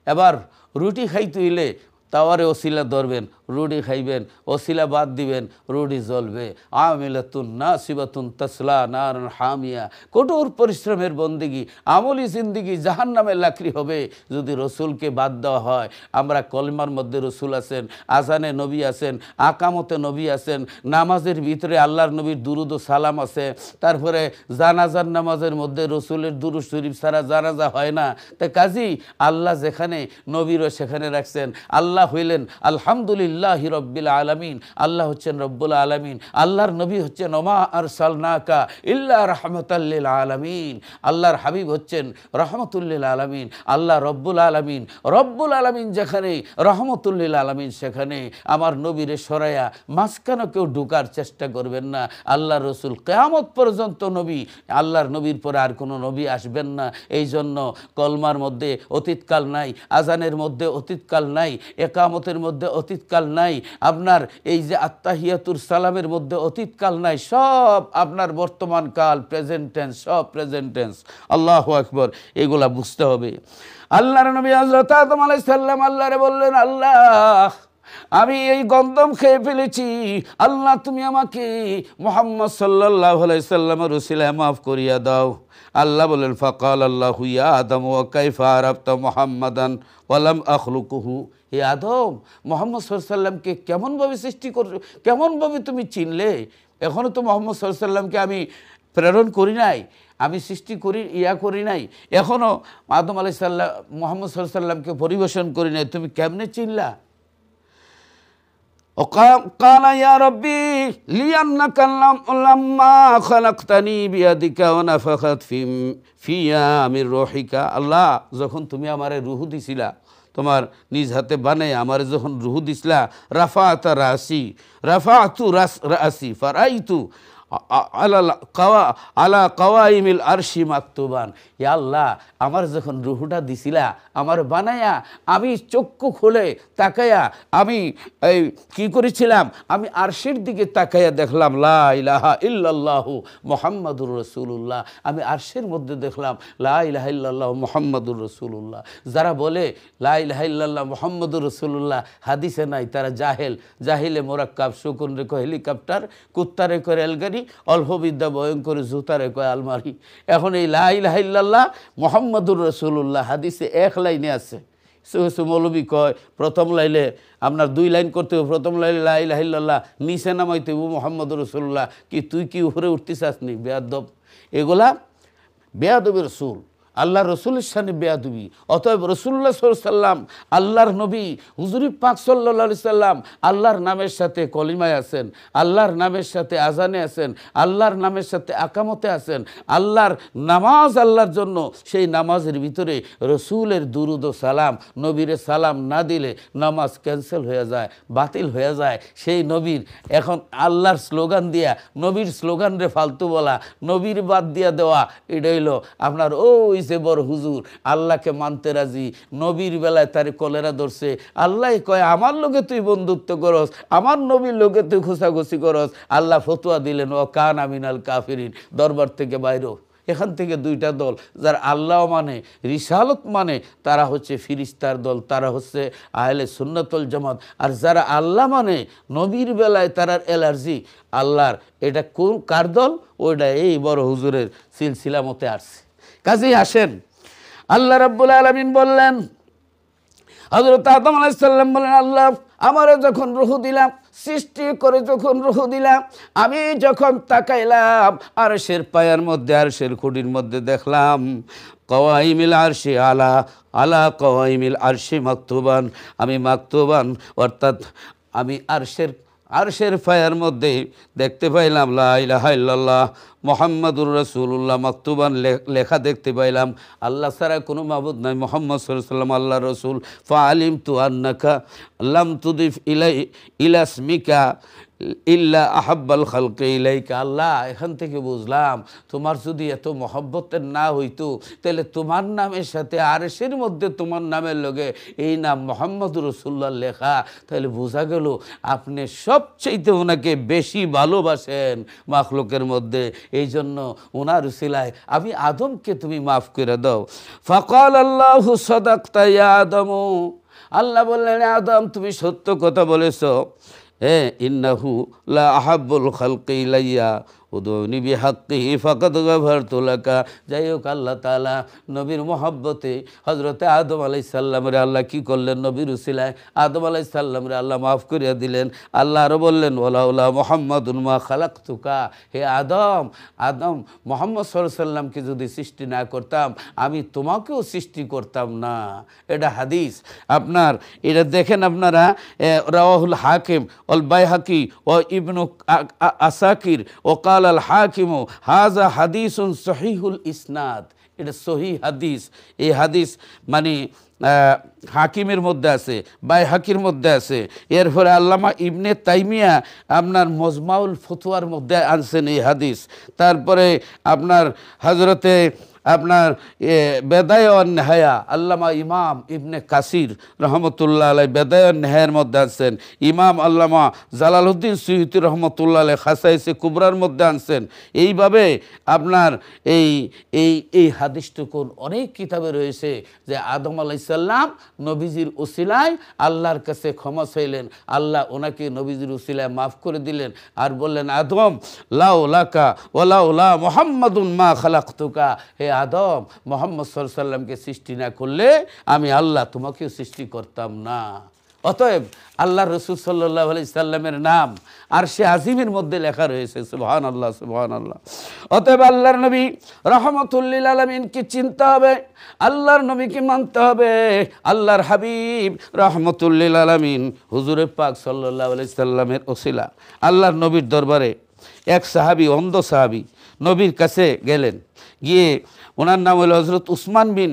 এবার রুটি খাইতে হইলে তাওয়ারে ওসিলা ধরবেন, রুটি খাইবেন, ওসিলা বাদ দিবেন, রুটি জ্বলবে। আমিলাতুন নাসিবাতুন তাসলা নারুন হামিয়া। কঠোর পরিশ্রমের বন্দেগী, আমলি জিন্দিগি জাহান্নামের লাকড়ি হবে যদি রসুলকে বাদ দেওয়া হয়। আমরা কলমার মধ্যে রসুল আছেন, আজানে নবী আছেন, আকামতে নবী আছেন, নামাজের ভিতরে আল্লাহর নবীর দুরুদ ও সালাম আছে। তারপরে জানাজার নামাজের মধ্যে রসুলের দুরুদ শরীফ ছাড়া জানাজা হয় না। তা কাজী আল্লাহ যেখানে নবীরও সেখানে রাখছেন। আল্লাহ হইলেন আলহামদুলিল্লাহ রব্বিল আলামিন, আল্লাহ হচ্ছেন রব্বুল আলামিন। আল্লাহর নবী হচ্ছেন ওমা আরসালনাকা ইল্লা রাহমাতাল লিল আলামিন, আল্লাহর হাবিব হচ্ছেন রহমাতুল লিল আলামিন। আল্লাহ রব্বুল আলামিন, রব্বুল আলামিন যেখানে, রহমাতুল লিল আলামিন সেখানে। আমার নবীরে সরাইয়া মাঝখানে কেউ ঢুকার চেষ্টা করবেন না। আল্লাহর রসুল কিয়ামত পর্যন্ত নবী, আল্লাহর নবীর পরে আর কোনো নবী আসবেন না। এই জন্য কলমার মধ্যে অতীতকাল নাই, আজানের মধ্যে অতীতকাল নাই, একামতের মধ্যে অতীতকাল নাই, আপনার এই যে আত্তাহিয়াতুর সালামের মধ্যে অতীতকাল নাই। সব আপনার বর্তমান কাল, প্রেজেন্ট টেন্স, সব প্রেজেন্ট টেন্স। আল্লাহু আকবার। এগুলা বুঝতে হবে। আল্লাহর নবী হযরত আদম আলাইহিস সালাম আল্লাহরে বললেন, আল্লাহ আমি এই গন্ধম খেয়ে ফেলেছি, আল্লাহ তুমি আমাকে মুহাম্মদ সাল্লাল্লাহু আলাইহি সাল্লামের উসিলায় মাফ করিয়া দাও। আল্লাহ বলেন, ফাকাল আল্লাহু ইয়া আদম ওয়া কাইফা আরাফতা মুহাম্মাদান ওয়া লাম আখলুকুহু। হে আদম, মুহাম্মদ সাল্লাল্লাহু আলাইহি সাল্লামকে কেমনভাবে সৃষ্টি করছো, কেমনভাবে তুমি চিনলে? এখনও তো মুহাম্মদ সাল্লাল্লাহু আলাইহি সাল্লামকে আমি প্রেরণ করি নাই, আমি সৃষ্টি করি নাই, এখনও আদম আলাইহিস সালাম মুহাম্মদ সাল্লাল্লাহু আলাইহি সাল্লামকে পরিবেশন করি নাই, তুমি কেমনে চিনলা? قال يا ربي لأنك لما خلقتني بيدك ونفخت فيا من روحك। আল্লাহ, যখন তুমি আমারে রূহ দিছিলা, তোমার নিজ হাতে বানাই আমারে যখন রূহ দিছিলা, রাফাআতু রাসি ফারাইতু আলা কাওয়াইমিল আরশি মাকতুবান। ইয়া আল্লাহ, আমার যখন রুহুটা দিছিলা, আমার বানায়া, আমি চক্ষু খুলে তাকায়া আমি এই কি করেছিলাম, আমি আরশের দিকে তাকায়া দেখলাম লা ইলাহা ইল্লাল্লাহু মুহাম্মাদুর রাসূলুল্লাহ। আমি আরশের মধ্যে দেখলাম লা ইলাহা ইল্লাল্লাহু মুহাম্মাদুর রাসূলুল্লাহ। যারা বলে লা ইলাহা ইল্লাল্লাহ মুহাম্মাদুর রাসূলুল্লাহ হাদিসে নাই, তারা জাহিলে মোরাক্কাব। শকুন রে কয় হেলিকপ্টার, কুত্তারে কয় রেলগাড়ি, অল্পবিদ্যা ভয়ঙ্কর, জুতারে কয় আলমারি। এখন এই লা ইলাহা ইল্লাল্লাহ মুহাম্মাদুর রাসূলুল্লাহ হাদিসে এক লাইনে আছে। মৌলবী কয় প্রথম লাইনে আপনার 2 লাইন করতে হবে, প্রথম লাইনে লা ইলাহা ইল্লাল্লাহ, নিচে নামাইতে হবে মুহাম্মাদুর রাসূলুল্লাহ। কি তুই কি উপরে উঠতে চাসনি? বেয়াদব। এগুলা বেয়াদবি রসুল, আল্লাহ রসুলের সামনে বেয়াদবি। অতএব রসুল্লাহ সাল্লাল্লাহু আলাইহি সাল্লাম আল্লাহর নবী, হুজুরি পাক সাল্লাল্লাহু আলাইহি সাল্লাম আল্লাহর নামের সাথে কলিমায় আছেন, আল্লাহর নামের সাথে আজানে আছেন, আল্লাহর নামের সাথে আকামতে আছেন। আল্লাহর নামাজ আল্লাহর জন্য, সেই নামাজের ভিতরে রসুলের দুরুদ ও সালাম, নবীরে সালাম না দিলে নামাজ ক্যান্সেল হয়ে যায়, বাতিল হয়ে যায়। সেই নবীর এখন আল্লাহর স্লোগান দিয়া নবীর স্লোগান রে ফালতু বলা, নবীর বাদ দিয়া দেওয়া, এটা হইল আপনার ওই যে বড় হুজুর আল্লাহকে মানতে রাজি, নবীর বেলায় তার কলেরা ধরছে। আল্লাহ কয় আমার লোকে তুই বন্ধুত্ব করস, আমার নবীর লোকে তুই খুশাখুশি করস। আল্লাহ ফতোয়া দিলেন ও কান আমিনাল কাফিরিন, দরবার থেকে বাইরো। এখান থেকে 2টা দল, যারা আল্লাহ মানে, রিসালত মানে, তারা হচ্ছে ফিরিস্তার দল, তারা হচ্ছে আহলে সুন্নাতুল জামাত। আর যারা আল্লাহ মানে, নবীর বেলায় তারার অ্যালার্জি আল্লাহর, এটা কোন কার দল? ওইটা এই বড় হুজুরের সিলসিলা মতে আসছে। কাজেই আসেন, আল্লাহ রাব্বুল আলামিন বললেন, হযরত আদম আলাইহিস সালাম বলেন, আল্লাহ আমারে যখন রূহ দিলাম, সৃষ্টি করে যখন রূহ দিলাম, আমি যখন তাকাইলাম আরশের পায়ার মধ্যে, আরশের খুঁটির মধ্যে দেখলাম কাওয়াইমিল আরশি আলা কাওয়াইমিল আরশি মাকতুবান। আমি মাকতুবান অর্থাৎ আমি আরশের পায়ার মধ্যে দেখতে পাইলাম লা ইলাহা ইল্লাল্লাহ মুহাম্মাদুর রাসূলুল্লাহ মাকতুবান লেখা দেখতে পাইলাম। আল্লাহ ছাড়া কোনো মাবুদ নাই, মুহাম্মদ সাল্লাল্লাহু আলাইহি ওয়াসাল্লাম আল্লাহ রসুল। ফাআলিমতু আন্নাকা লাম তুদিফ ইলা ইসমিকা ইল্লা আহাব্বাল খালকি ইলাইকা। আল্লাহ, এখান থেকে বুঝলাম তোমার যদি এত মহব্বতের না হইতো, তাহলে তোমার নামের সাথে আরশের মধ্যে তোমার নামের লগে এই নাম মুহাম্মদুর রাসূলুল্লাহ লেখা, তাহলে বোঝা গেল আপনি সবচেয়ে ওনাকে বেশি ভালোবাসেন মাখলুকের মধ্যে। এই জন্য ওনার উসিলায় আমি আদমকে তুমি মাফ করে দাও। ফাকাল আল্লাহু সাদাকতা ইয়া আদম। আল্লাহ বললেন, আদম তুমি সত্য কথা বলেছো। ইন্নাহু লা আহাব্বুল খালকি ইলাইয়া উদুনি বিহাক্কিহি ফাকাদ গাফারতু লাকা। যাই হোক, আল্লাহ তাআলা নবীর মহব্বতে হযরতে আদম আলাইহিস সালামরে আল্লাহ কি করলেন? নবীর উসিলায় আদম আলাইহিস সালামরে আল্লাহ মাফ করিয়া দিলেন। আল্লাহ আরো বললেন, ওয়ালাউলা মুহাম্মাদুন মা খালাকতুকা। হে আদম, মুহাম্মদ সাল্লাল্লাহু আলাইহি সাল্লামকে যদি সৃষ্টি না করতাম, আমি তোমাকেও সৃষ্টি করতাম না। এটা হাদিস আপনার, এটা দেখেন আপনারা, রাওয়াহুল হাকিম ওয়াল বাইহাকি ও ইবনু আসাকির ও কাল আল হাকিমু হাজা হাদিসুন সহিহুল ইসনাদ। এটা সহি হাদিস। এই হাদিস মানে হাকিমের মধ্যে আছে, বাইহাকির মধ্যে আছে। এরপরে আল্লামা ইবনে তাইমিয়া আপনার মজমাউল ফতোয়ার মধ্যে আনছেন এই হাদিস। তারপরে আপনার হযরতে আপনার বেদায় ওয়ান নেহায়া আল্লামা ইমাম ইবনে কাসির রহমতুল্লাহ আলাই বেদায় ওয়ান নেহায়ার মধ্যে আনছেন, ইমাম আল্লামা জালালউদ্দিন সুয়ুতি রহমতুল্লাহ আলাই খাসাইসে কুবরার মধ্যে আনছেন। এইভাবে আপনার এই এই এই হাদিসটুকুন অনেক কিতাবে রয়েছে যে আদম আলাইহিস সালাম নবীজির উসিলায় আল্লাহর কাছে ক্ষমা চাইলেন, আল্লাহ ওনাকে নবীজির উসিলায় মাফ করে দিলেন আর বললেন, আদম লাউ লাকা ওয়ালাউ লা মুহাম্মাদুন মা খালাকতুকা, হে আদম মুহাম্মদ সাল্লাল্লাহু আলাইহি সাল্লামকে সৃষ্টি না করলে আমি আল্লাহ তোমাকেও সৃষ্টি করতাম না। অতএব আল্লাহ রসুল সাল্লাল্লাহু আলাইহি সাল্লামের নাম আরশে আজিমের মধ্যে লেখা রয়েছে। সুবহানাল্লাহ, সুবহানাল্লাহ। অতএব আল্লাহর নবী রাহমাতুল লিল আলামিনকে চিনতে হবে, আল্লাহর নবীকে মানতে হবে। আল্লাহর হাবিব রাহমাতুল লিল আলামিন হুজুরে পাক সাল্লাল্লাহু আলাইহি সাল্লামের ওসিলা আল্লাহর নবীর দরবারে এক সাহাবী, অন্ধ সাহাবী নবীর কাছে গেলেন, গিয়ে ওনার নাম হলো হযরত উসমান বিন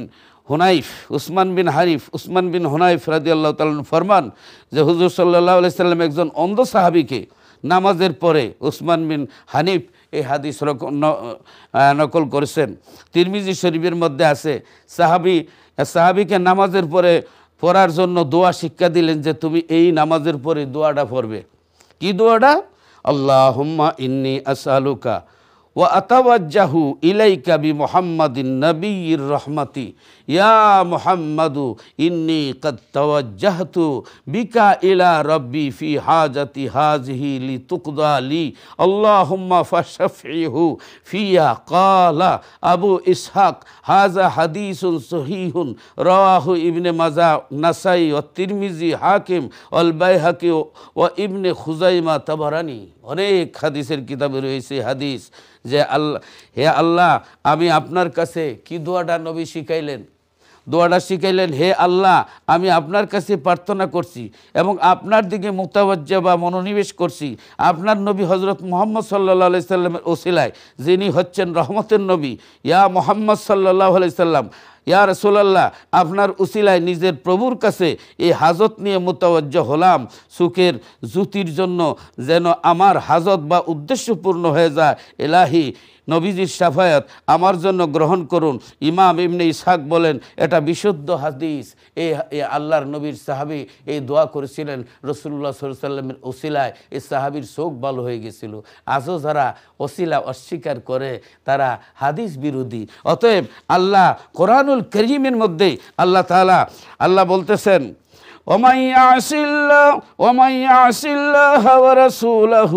হুনাইফ রাদিয়াল্লাহু তাআলা ফরমান যে হুজুর সাল্লাল্লাহু আলাইহি সাল্লাম একজন অন্ধ সাহাবীকে নামাজের পরে, উসমান বিন হানিফ এই হাদিস নকল করেছেন, তিরমিজি শরীফের মধ্যে আছে, সাহাবীকে নামাজের পরে পড়ার জন্য দোয়া শিক্ষা দিলেন যে তুমি এই নামাজের পরে দোয়াটা পড়বে। কি দোয়াটা? আল্লাহুম্মা ইন্নী আসআলুকা ওয়া আতাওয়াজ্জাহু ইলাইকা বিমুহাম্মাদিন নবিয়্যির রাহমাতি ইয়া মুহাম্মাদু ইন্নী ক্বাদ তাওয়াজ্জাহতু বিকা ইলা রাব্বি ফি হাজাতি হাযিহি লিতুকদা লি আল্লাহুম্মা ফাশফিহু ফিয়া। ক্বালা আবু ইসহাক হাযা হাদিসুন সহিহুন রাওয়াহু ইবনে মাজা, নাসাই ওয়া তিরমিজি, হাকিম ওয়াল বাইহাকি ওয়া ইবনে খুজাইমা, তাবারানি। অনেক হাদিসের কিতাবে রয়েছে হাদিস যে হে আল্লাহ আমি আপনার কাছে কি দোয়াটা নবী শিখাইলেন, দোয়াটা শিখাইলেন, হে আল্লাহ আমি আপনার কাছে প্রার্থনা করছি এবং আপনার দিকে মুতাওয়াজ্জা বা মনোনিবেশ করছি আপনার নবী হযরত মুহাম্মদ সাল্লাল্লাহু আলাইহি সাল্লামের ওসিলায়, যিনি হচ্ছেন রহমতের নবী। ইয়া মুহাম্মদ সাল্লাল্লাহু আলাইহি সাল্লাম, ইয়া রাসূলুল্লাহ আপনার উসিলায় নিজের প্রভুর কাছে এই হাজত নিয়ে মুতাওয়াজ্জা হলাম, সুখের জ্যোতির জন্য যেন আমার হাজত বা উদ্দেশ্য পূর্ণ হয়ে যায়। এলাহি নবীজির শাফায়াত আমার জন্য গ্রহণ করুন। ইমাম ইবনে ইসহাক বলেন এটা বিশুদ্ধ হাদিস। এই আল্লাহর নবীর সাহাবী এই দোয়া করেছিলেন রাসূলুল্লাহ সাল্লাল্লাহু আলাইহি সাল্লামের ওসিলায়, এই সাহাবীর চোখ ভালো হয়ে গেছিল। আজও যারা ওসিলা অস্বীকার করে তারা হাদিস বিরোধী। অতএব আল্লাহ কোরআনুল কারীমের মধ্যে আল্লাহ বলতেছেন, ومن يعص الله ورسوله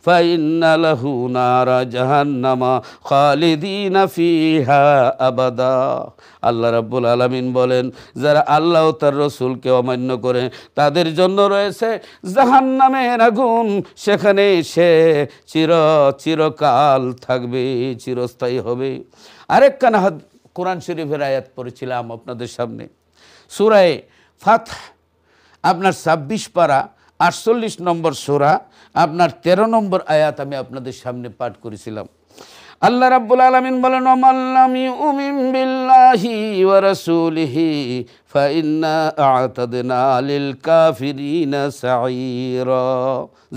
فإن له نار جهنم خالدين فيها أبدا। আল্লাহ রাব্বুল আলামিন বলেন যারা আল্লাহ ও তার রাসূলকে অমান্য করে তাদের জন্য রয়েছে জাহান্নামের আগুন, সেখানে সে চিরকাল থাকবে, চিরস্থায়ী হবে। আরেকখানা কোরআন শরীফের আয়াত পড়েছিলাম আপনাদের সামনে, সূরা ফাতহ আপনার 26 পারা 48 নম্বর সূরা আপনার 13 নম্বর আয়াত আমি আপনাদের সামনে পাঠ করেছিলাম। আল্লাহ রাব্বুল আলামিন বলেন, ওয়ামান লাম ইউমিন বিল্লাহি ওয়া রাসূলিহি ফাইন্না আ'তাদনা লিল কাফিরিনা সাঈরা।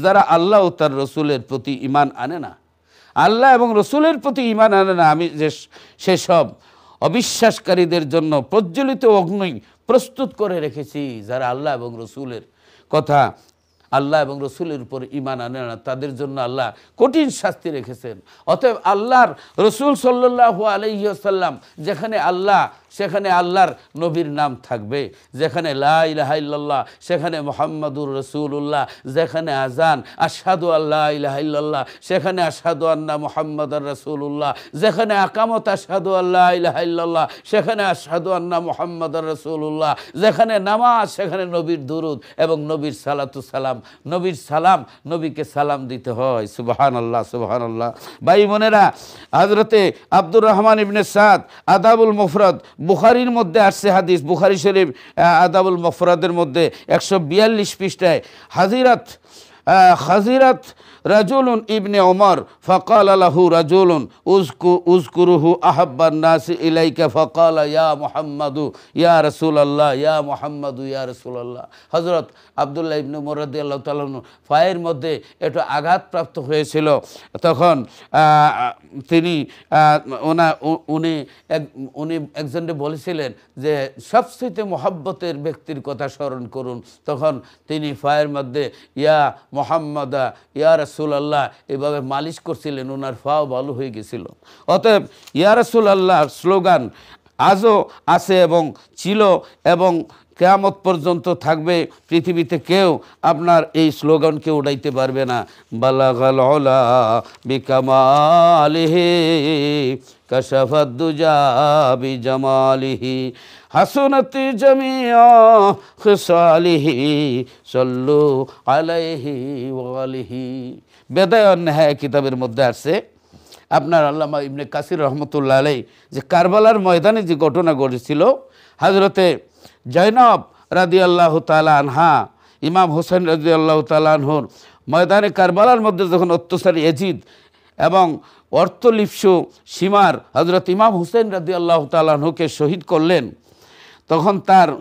যারা আল্লাহ ও তার রাসূলের প্রতি ঈমান আনে না, আল্লাহ এবং রাসূলের প্রতি ঈমান আনে না, আমি যে সেসব অবিশ্বাসকারীদের জন্য প্রজ্বলিত অগ্নি প্রস্তুত করে রেখেছি। যারা আল্লাহ এবং রসুলের কথা, আল্লাহ এবং রসুলের উপর ঈমান আনে না, তাদের জন্য আল্লাহ কঠিন শাস্তি রেখেছেন। অতএব আল্লাহর রসুল সাল্লাল্লাহু আলাইহি ওয়াসাল্লাম যেখানে আল্লাহ সেখানে আল্লাহর নবীর নাম থাকবে, যেখানে লা ইলাহা ইল্লাল্লাহ সেখানে মুহাম্মাদুর রাসূলুল্লাহ, যেখানে আযান আশহাদু আল্লা ইলাহা ইল্লাল্লাহ সেখানে আশহাদু আন্না মুহাম্মাদার রাসূলুল্লাহ, যেখানে আকামত আশহাদু আল্লা ইলাহা ইল্লাল্লাহ সেখানে আশহাদু আন্না মুহাম্মাদার রাসূলুল্লাহ, যেখানে নামাজ সেখানে নবীর দুরূদ এবং নবীর সালাতু সালাম, নবীর সালাম, নবীকে সালাম দিতে হয়। সুবহানাল্লাহ, সুবহানাল্লাহ। ভাই বোনেরা, হযরতে আব্দুর রহমান ইবনে সাদ আদাবুল মুফরাদ বুখারীর মধ্যে আসছে হাদিস, বুখারী শরীফ আদাবুল মুফরাদের মধ্যে 142 পৃষ্ঠায় খাজিরাত রাজুলুন ইবনে ওমর ফকাল লাহু রাজুলুন উজকুরুহু আহাব্বান নাসি ইলাইকা ফকাল ইয়া মুহাম্মাদু ইয়া রাসূলুল্লাহ ইয়া মুহাম্মাদু ইয়া রাসূলুল্লাহ। হযরত আব্দুল্লাহ ইবনে ওমর রাদিয়াল্লাহু তাআলা পায়ের মধ্যে একটু আঘাতপ্রাপ্ত হয়েছিল। তখন তিনি উনি একজনকে বলেছিলেন যে সবচেয়ে মহব্বতের ব্যক্তির কথা স্মরণ করুন। তখন তিনি পায়ের মধ্যে ইয়া মুহাম্মাদা ইয়া রাসূলুল্লাহ এভাবে মালিশ করছিলেন, ওনার পাও ভালো হয়ে গেছিল। অতএব ইয়া রাসূলুল্লাহ স্লোগান আজও আছে এবং ছিল এবং কিয়ামত পর্যন্ত থাকবে। পৃথিবীতে কেউ আপনার এই স্লোগানকে উড়াইতে পারবে না। বালাগাল উলা বিকামালিহি কাশাফাদ দুজা বিজামালিহি হাসনাতি জামিআ খিসালিহি সাল্লু আলাইহি ওয়া আলিহি। বেদায়ে ওয়ান নিহায়া কিতাবের মধ্যে আছে আপনার আল্লামা ইবনে কাসির রহমতুল্লাহ আলাইহি যে কারবালার ময়দানে যে ঘটনা ঘটেছিল, হযরতে জয়নব রাদিয়াল্লাহু তাআলা আনহা ইমাম হোসেন রাদিয়াল্লাহু তাআলা আনহুর ময়দানে কারবালার মধ্যে যখন অত্যাচারী এজিদ এবং অর্থলিপ্সু সীমার হযরত ইমাম হোসেন রাদিয়াল্লাহু তাআলা আনহুকে শহীদ করলেন, তখন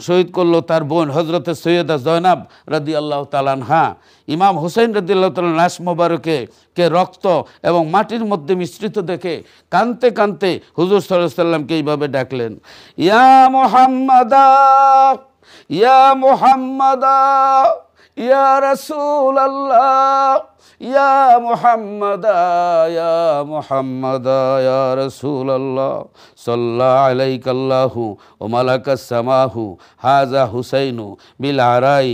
শহীদ করলো তার বোন হযরতে সৈয়দা জয়নাব রাদিয়াল্লাহু তাআলা আনহা। ইমাম হোসেন রাদিয়াল্লাহু তাআলা লাশ মোবারকে রক্ত এবং মাটির মধ্যে মিশ্রিত দেখে কাঁদতে কাঁদতে হুজুর সাল্লাল্লাহু আলাইহি সাল্লামকে এইভাবে ডাকলেন, ইয়া মুহাম্মাদা ইয়া মুহাম্মাদা ইয়া রাসূলুল্লাহ ইয়া মুহাম্মাদা ইয়া মুহাম্মাদা ইয়া রাসূলুল্লাহ সাল্লাল্লাহু আলাইকাল্লাহু ওয়া মালাকাস সামাহু হাযা হুসাইনু বিল আরাই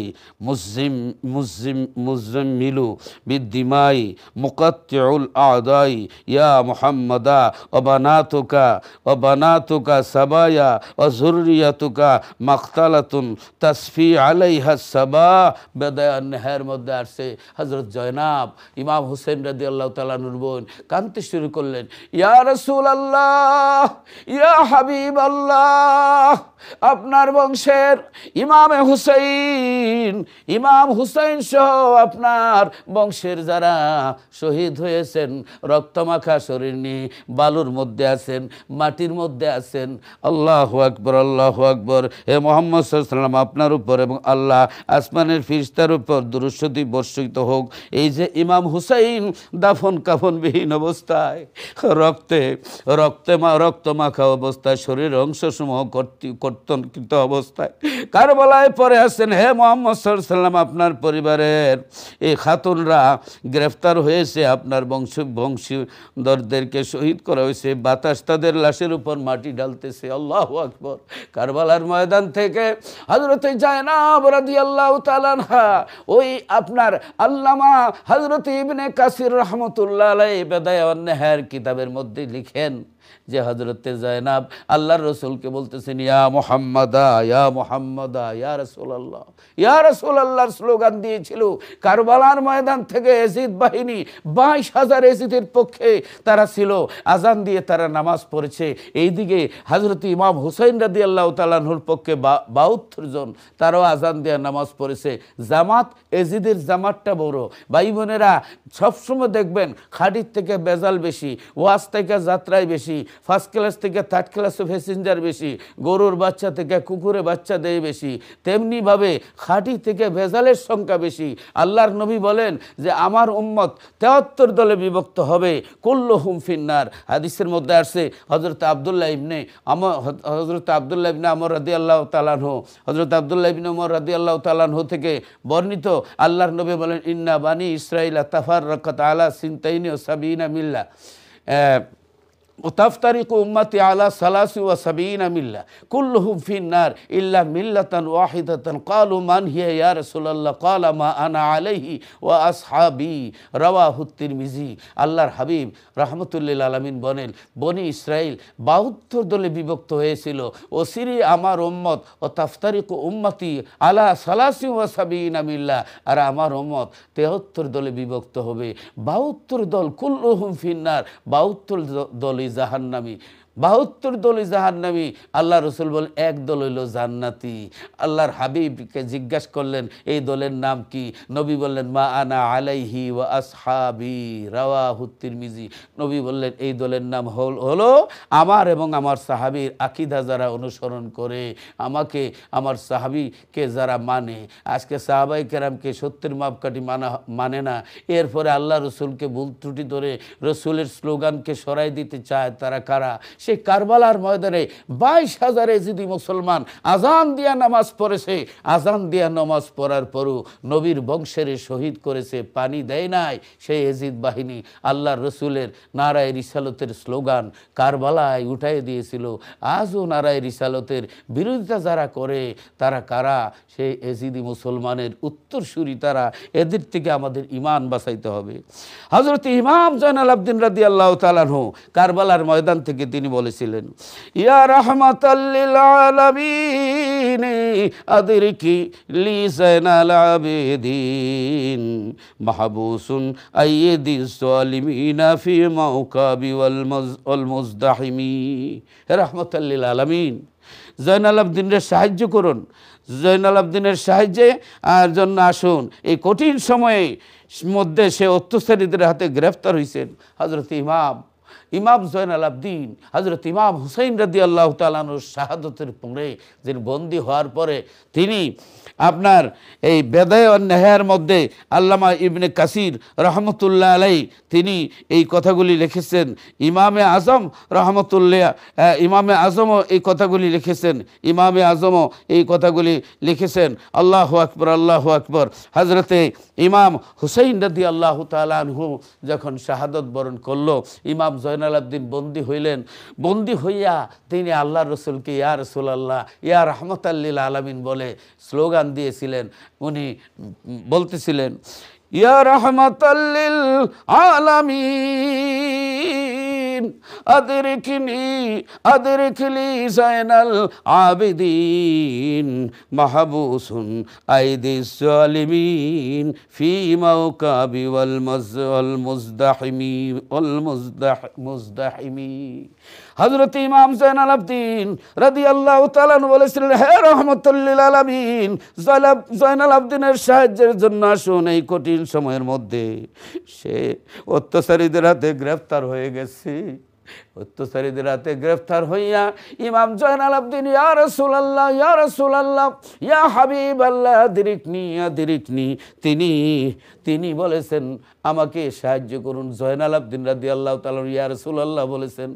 মুযমিলু বিদ্দিমাই মুকাত্তিউল আদাই ইয়া মুহাম্মাদা ওয়া বানাতুকা সাবায়া ওয়া যুররিয়াতুকা মাকতালাতুন তাসফি আলাইহা সাবা। বেদায়ে ওয়ান নিহায়ার মধ্যে আসছে হযরত জয়নাব ইমাম হোসেন রাদিয়াল্লাহু তাআলা আনহুর বোন কাঁদতে শুরু করলেন, ইয়া রাসূলুল্লাহ ইয়া হাবিবাল্লাহ, আপনার বংশের ইমাম হুসাইন সহ আপনার বংশের যারা শহীদ হয়েছেন, রক্তমাখা শরীর নিয়ে বালুর মধ্যে আছেন, মাটির মধ্যে আছেন। আল্লাহু আকবার আল্লাহু আকবার। হে মুহাম্মদ সাল্লাল্লাহু আলাইহি ওয়াসাল্লাম আপনার উপর এবং আল্লাহ আসমানের ফেরেশতার উপর দুরূদ শরীফ বর্ষিত হোক। এই যে ইমাম হুসাইন দাফন কাফনবিহীন অবস্থায় রক্তমাখা অবস্থায় শরীরের অংশসমূহ কর্তনকৃত অবস্থায় কারবালায় পড়ে আছেন। হে মুহাম্মদ সাল্লাল্লাহু আলাইহি ওয়াসাল্লাম আপনার পরিবারের এই খাতুনরা গ্রেফতার হয়েছে, আপনার বংশীধরদেরকে শহীদ করা হয়েছে, বাতাস তাদের লাশের উপর মাটি ঢালতেছে। আল্লাহু আকবার। কারবালার ময়দান থেকে হযরত জয়নাব রাদিয়াল্লাহু তাআলা আনহা ওই আপনার আল্লামা হযরত ইবনে কাসির রাহমাতুল্লাহ আলাইহি বেদায়ে ওয়ান নিহায়ার কিতাবের মধ্যে লিখেন যে হযরতে জয়নাব আল্লাহর রাসূলকে বলতেছেন, ইয়া মুহাম্মাদা ইয়া মুহাম্মাদা ইয়া রাসূলুল্লাহর স্লোগান দিয়েছিল। কারবালার ময়দান থেকে এজিদ বাহিনী 22,000 এজিদের পক্ষে তারা ছিল, আজান দিয়ে তারা নামাজ পড়েছে। এইদিকে হযরত ইমাম হুসাইন রাদিয়াল্লাহু তাআলা আনহুর পক্ষে 72 জন তারাও আজান দিয়ে নামাজ পড়েছে। জামাত এজিদের জামাতটা বড়। ভাই বোনেরা সবসময় দেখবেন খাঁটির থেকে বেজাল বেশি, ওয়াজ থেকে যাত্রায় বেশি, ফার্স্ট ক্লাস থেকে থার্ড ক্লাসে প্যাসেঞ্জার বেশি, গরুর বাচ্চা থেকে কুকুরে বাচ্চা দেয় বেশি, তেমনিভাবে খাঁটি থেকে ভেজালের সংখ্যা বেশি। আল্লাহর নবী বলেন যে আমার উম্মত 73 দলে বিভক্ত হবে, কুল্লুহুম ফিন্নার। হাদিসের মধ্যে আসছে হযরত আব্দুল্লাহ ইবনে আমর রাদিয়াল্লাহু তাআলা আনহু, হযরত আব্দুল্লাহ ইবনে ওমর রাদিয়াল্লাহু তাআলা আনহু থেকে বর্ণিত, আল্লাহর নবী বলেন, ইন্না বানি ইসরাঈলা তাফাররাকাত আলা সিনতাইনি ওয়া সাবিনা মিল্লা وتفترق أمتي على 73 মিল্লা কুল্লুহুম ফিন্নার ইল্লা মিল্লাতান ওয়াহিদাতান ক্বালু মান হিয়া ইয়া রাসূলুল্লাহ ক্বালা মা আনা আলাইহি ওয়া আসহাবি রাওয়াহু তিরমিজি। আল্লাহর হাবিব রাহমাতুল্লিল আলামিন বলেন, বনি ইসরাইল 72 দলে বিভক্ত হয়েছিল, ওসিরি আমার উম্মত ও তাফতারিকু উম্মতি আলা 73 মিল্লা, আর আমার উম্মত 73 দলে বিভক্ত হবে। 72 দল কুল্লুহুম ফিন্নার, 72 দল জাহান্নামী। 72 দলই জাহান্নামী। আল্লাহ রসুল বলেন এক দল হইল জান্নাতি। আল্লাহর হাবিবকে জিজ্ঞাসা করলেন এই দলের নাম কি? নবী বললেন মা আনা আলাইহি ওয়া আসহাবি, রাওয়াহু তিরমিজি। নবী বললেন এই দলের নাম হলো আমার এবং আমার সাহাবীর আকীদা যারা অনুসরণ করে, আমাকে আমার সাহাবীকে যারা মানে। আজকে সাহাবাই কেরামকে সত্যের মাপকাঠি মানে না, এরপরে আল্লাহ রসুলকে ভুল ত্রুটি ধরে রসুলের স্লোগানকে সরাই দিতে চায়। তারা কারা? সেই কারবালার ময়দানে 22,000 এজিদি মুসলমান আজান দিয়া নামাজ পড়েছে। আজান দিয়া নামাজ পড়ার পরও নবীর বংশের শহীদ করেছে, পানি দেয় নাই। সেই এজিদ বাহিনী আল্লাহর রসুলের নারায়ে রিসালতের স্লোগান কারবালায় উঠাই দিয়েছিল। আজও নারায়ে রিসালতের বিরোধিতা যারা করে তারা কারা? সেই এজিদি মুসলমানের উত্তরসূরি তারা। এদের থেকে আমাদের ঈমান বাঁচাইতে হবে। হযরত ইমাম জয়নাল আবদিন রাদিয়াল্লাহু তাআলা আনহু কারবালার ময়দান থেকে তিনি বলেছিলেন ইয়া রাহমাতাল লিল আলামিন আদরিকি লি জয়নাল আবেদিন মাহবুসুন আইয়িদিস সালিমিনা ফি মাওকাবি ওয়াল মুজদাহিমি। রাহমাতাল লিল আলামিন, জয়নাল আবদিনের সাহায্য করুন, জয়নাল আবদিনের সাহায্যে আর জন্য আসুন। এই কঠিন সময়ে মধ্যে সে অত্যাচারীদের হাতে গ্রেফতার হয়েছেন। হযরত ইমাম জয়নাল আবদিন হযরত ইমাম হুসাইন রাদিয়াল্লাহু তাআলা আনহুর শাহাদাতের পরে যিনি বন্দী হওয়ার পরে তিনি আপনার এই বেদায়ে ওয়ান নেহায়ের মধ্যে আল্লামা ইবনে কাসির রহমতুল্লাহ আলাই তিনি এই কথাগুলি লিখেছেন। ইমামে আজম রহমতুল্লাহ ইমামে আজমও এই কথাগুলি লিখেছেন। ইমামে আজমও এই কথাগুলি লিখেছেন। আল্লাহু আকবার, আল্লাহু আকবার। হযরতে ইমাম হুসাইন রাদিয়াল্লাহু তাআলা আনহু যখন শাহাদত বরণ করল, ইমাম জয়নাল আবদিন বন্দী হইলেন। বন্দী হইয়া তিনি আল্লাহর রসুলকে ইয়া রাসূলুল্লাহ, ইয়া রাহমাতাল লিল আলামিন বলে স্লোগান দিয়েছিলেন। উনি বলতেছিলেন ইয়া রাহমাতাল লিল আলামিন আদরিকলি জয়নাল আবিদিন মাহবুসুন আইদিস সালিমিন ফি মাওকাবি ওয়াল মুজদাহিমি। হযরত ইমাম জয়নাল আবদিন রাদিয়াল্লাহু তাআলা আনহু বলেছিলেন হে রাহমাতুল লিল আলামিন, জয়নাল আবদিনের সাহায্যের জন্য আসুন। এই কঠিন সময়ের মধ্যে সে অত্যাচারীদের হাতে গ্রেফতার হয়ে গেছে। অত্যাচারীদের হাতে গ্রেফতার হইয়া ইমাম জয়নাল আবদিন ইয়া রাসূলুল্লাহ, ইয়া রাসূলুল্লাহ, ইয়া হাবিবাল্লাহ আদরিকনি তিনি বলেছেন আমাকে সাহায্য করুন। জয়নাল আবদিন রাদিয়াল্লাহু তাআলা ইয়া রাসূলুল্লাহ বলেছেন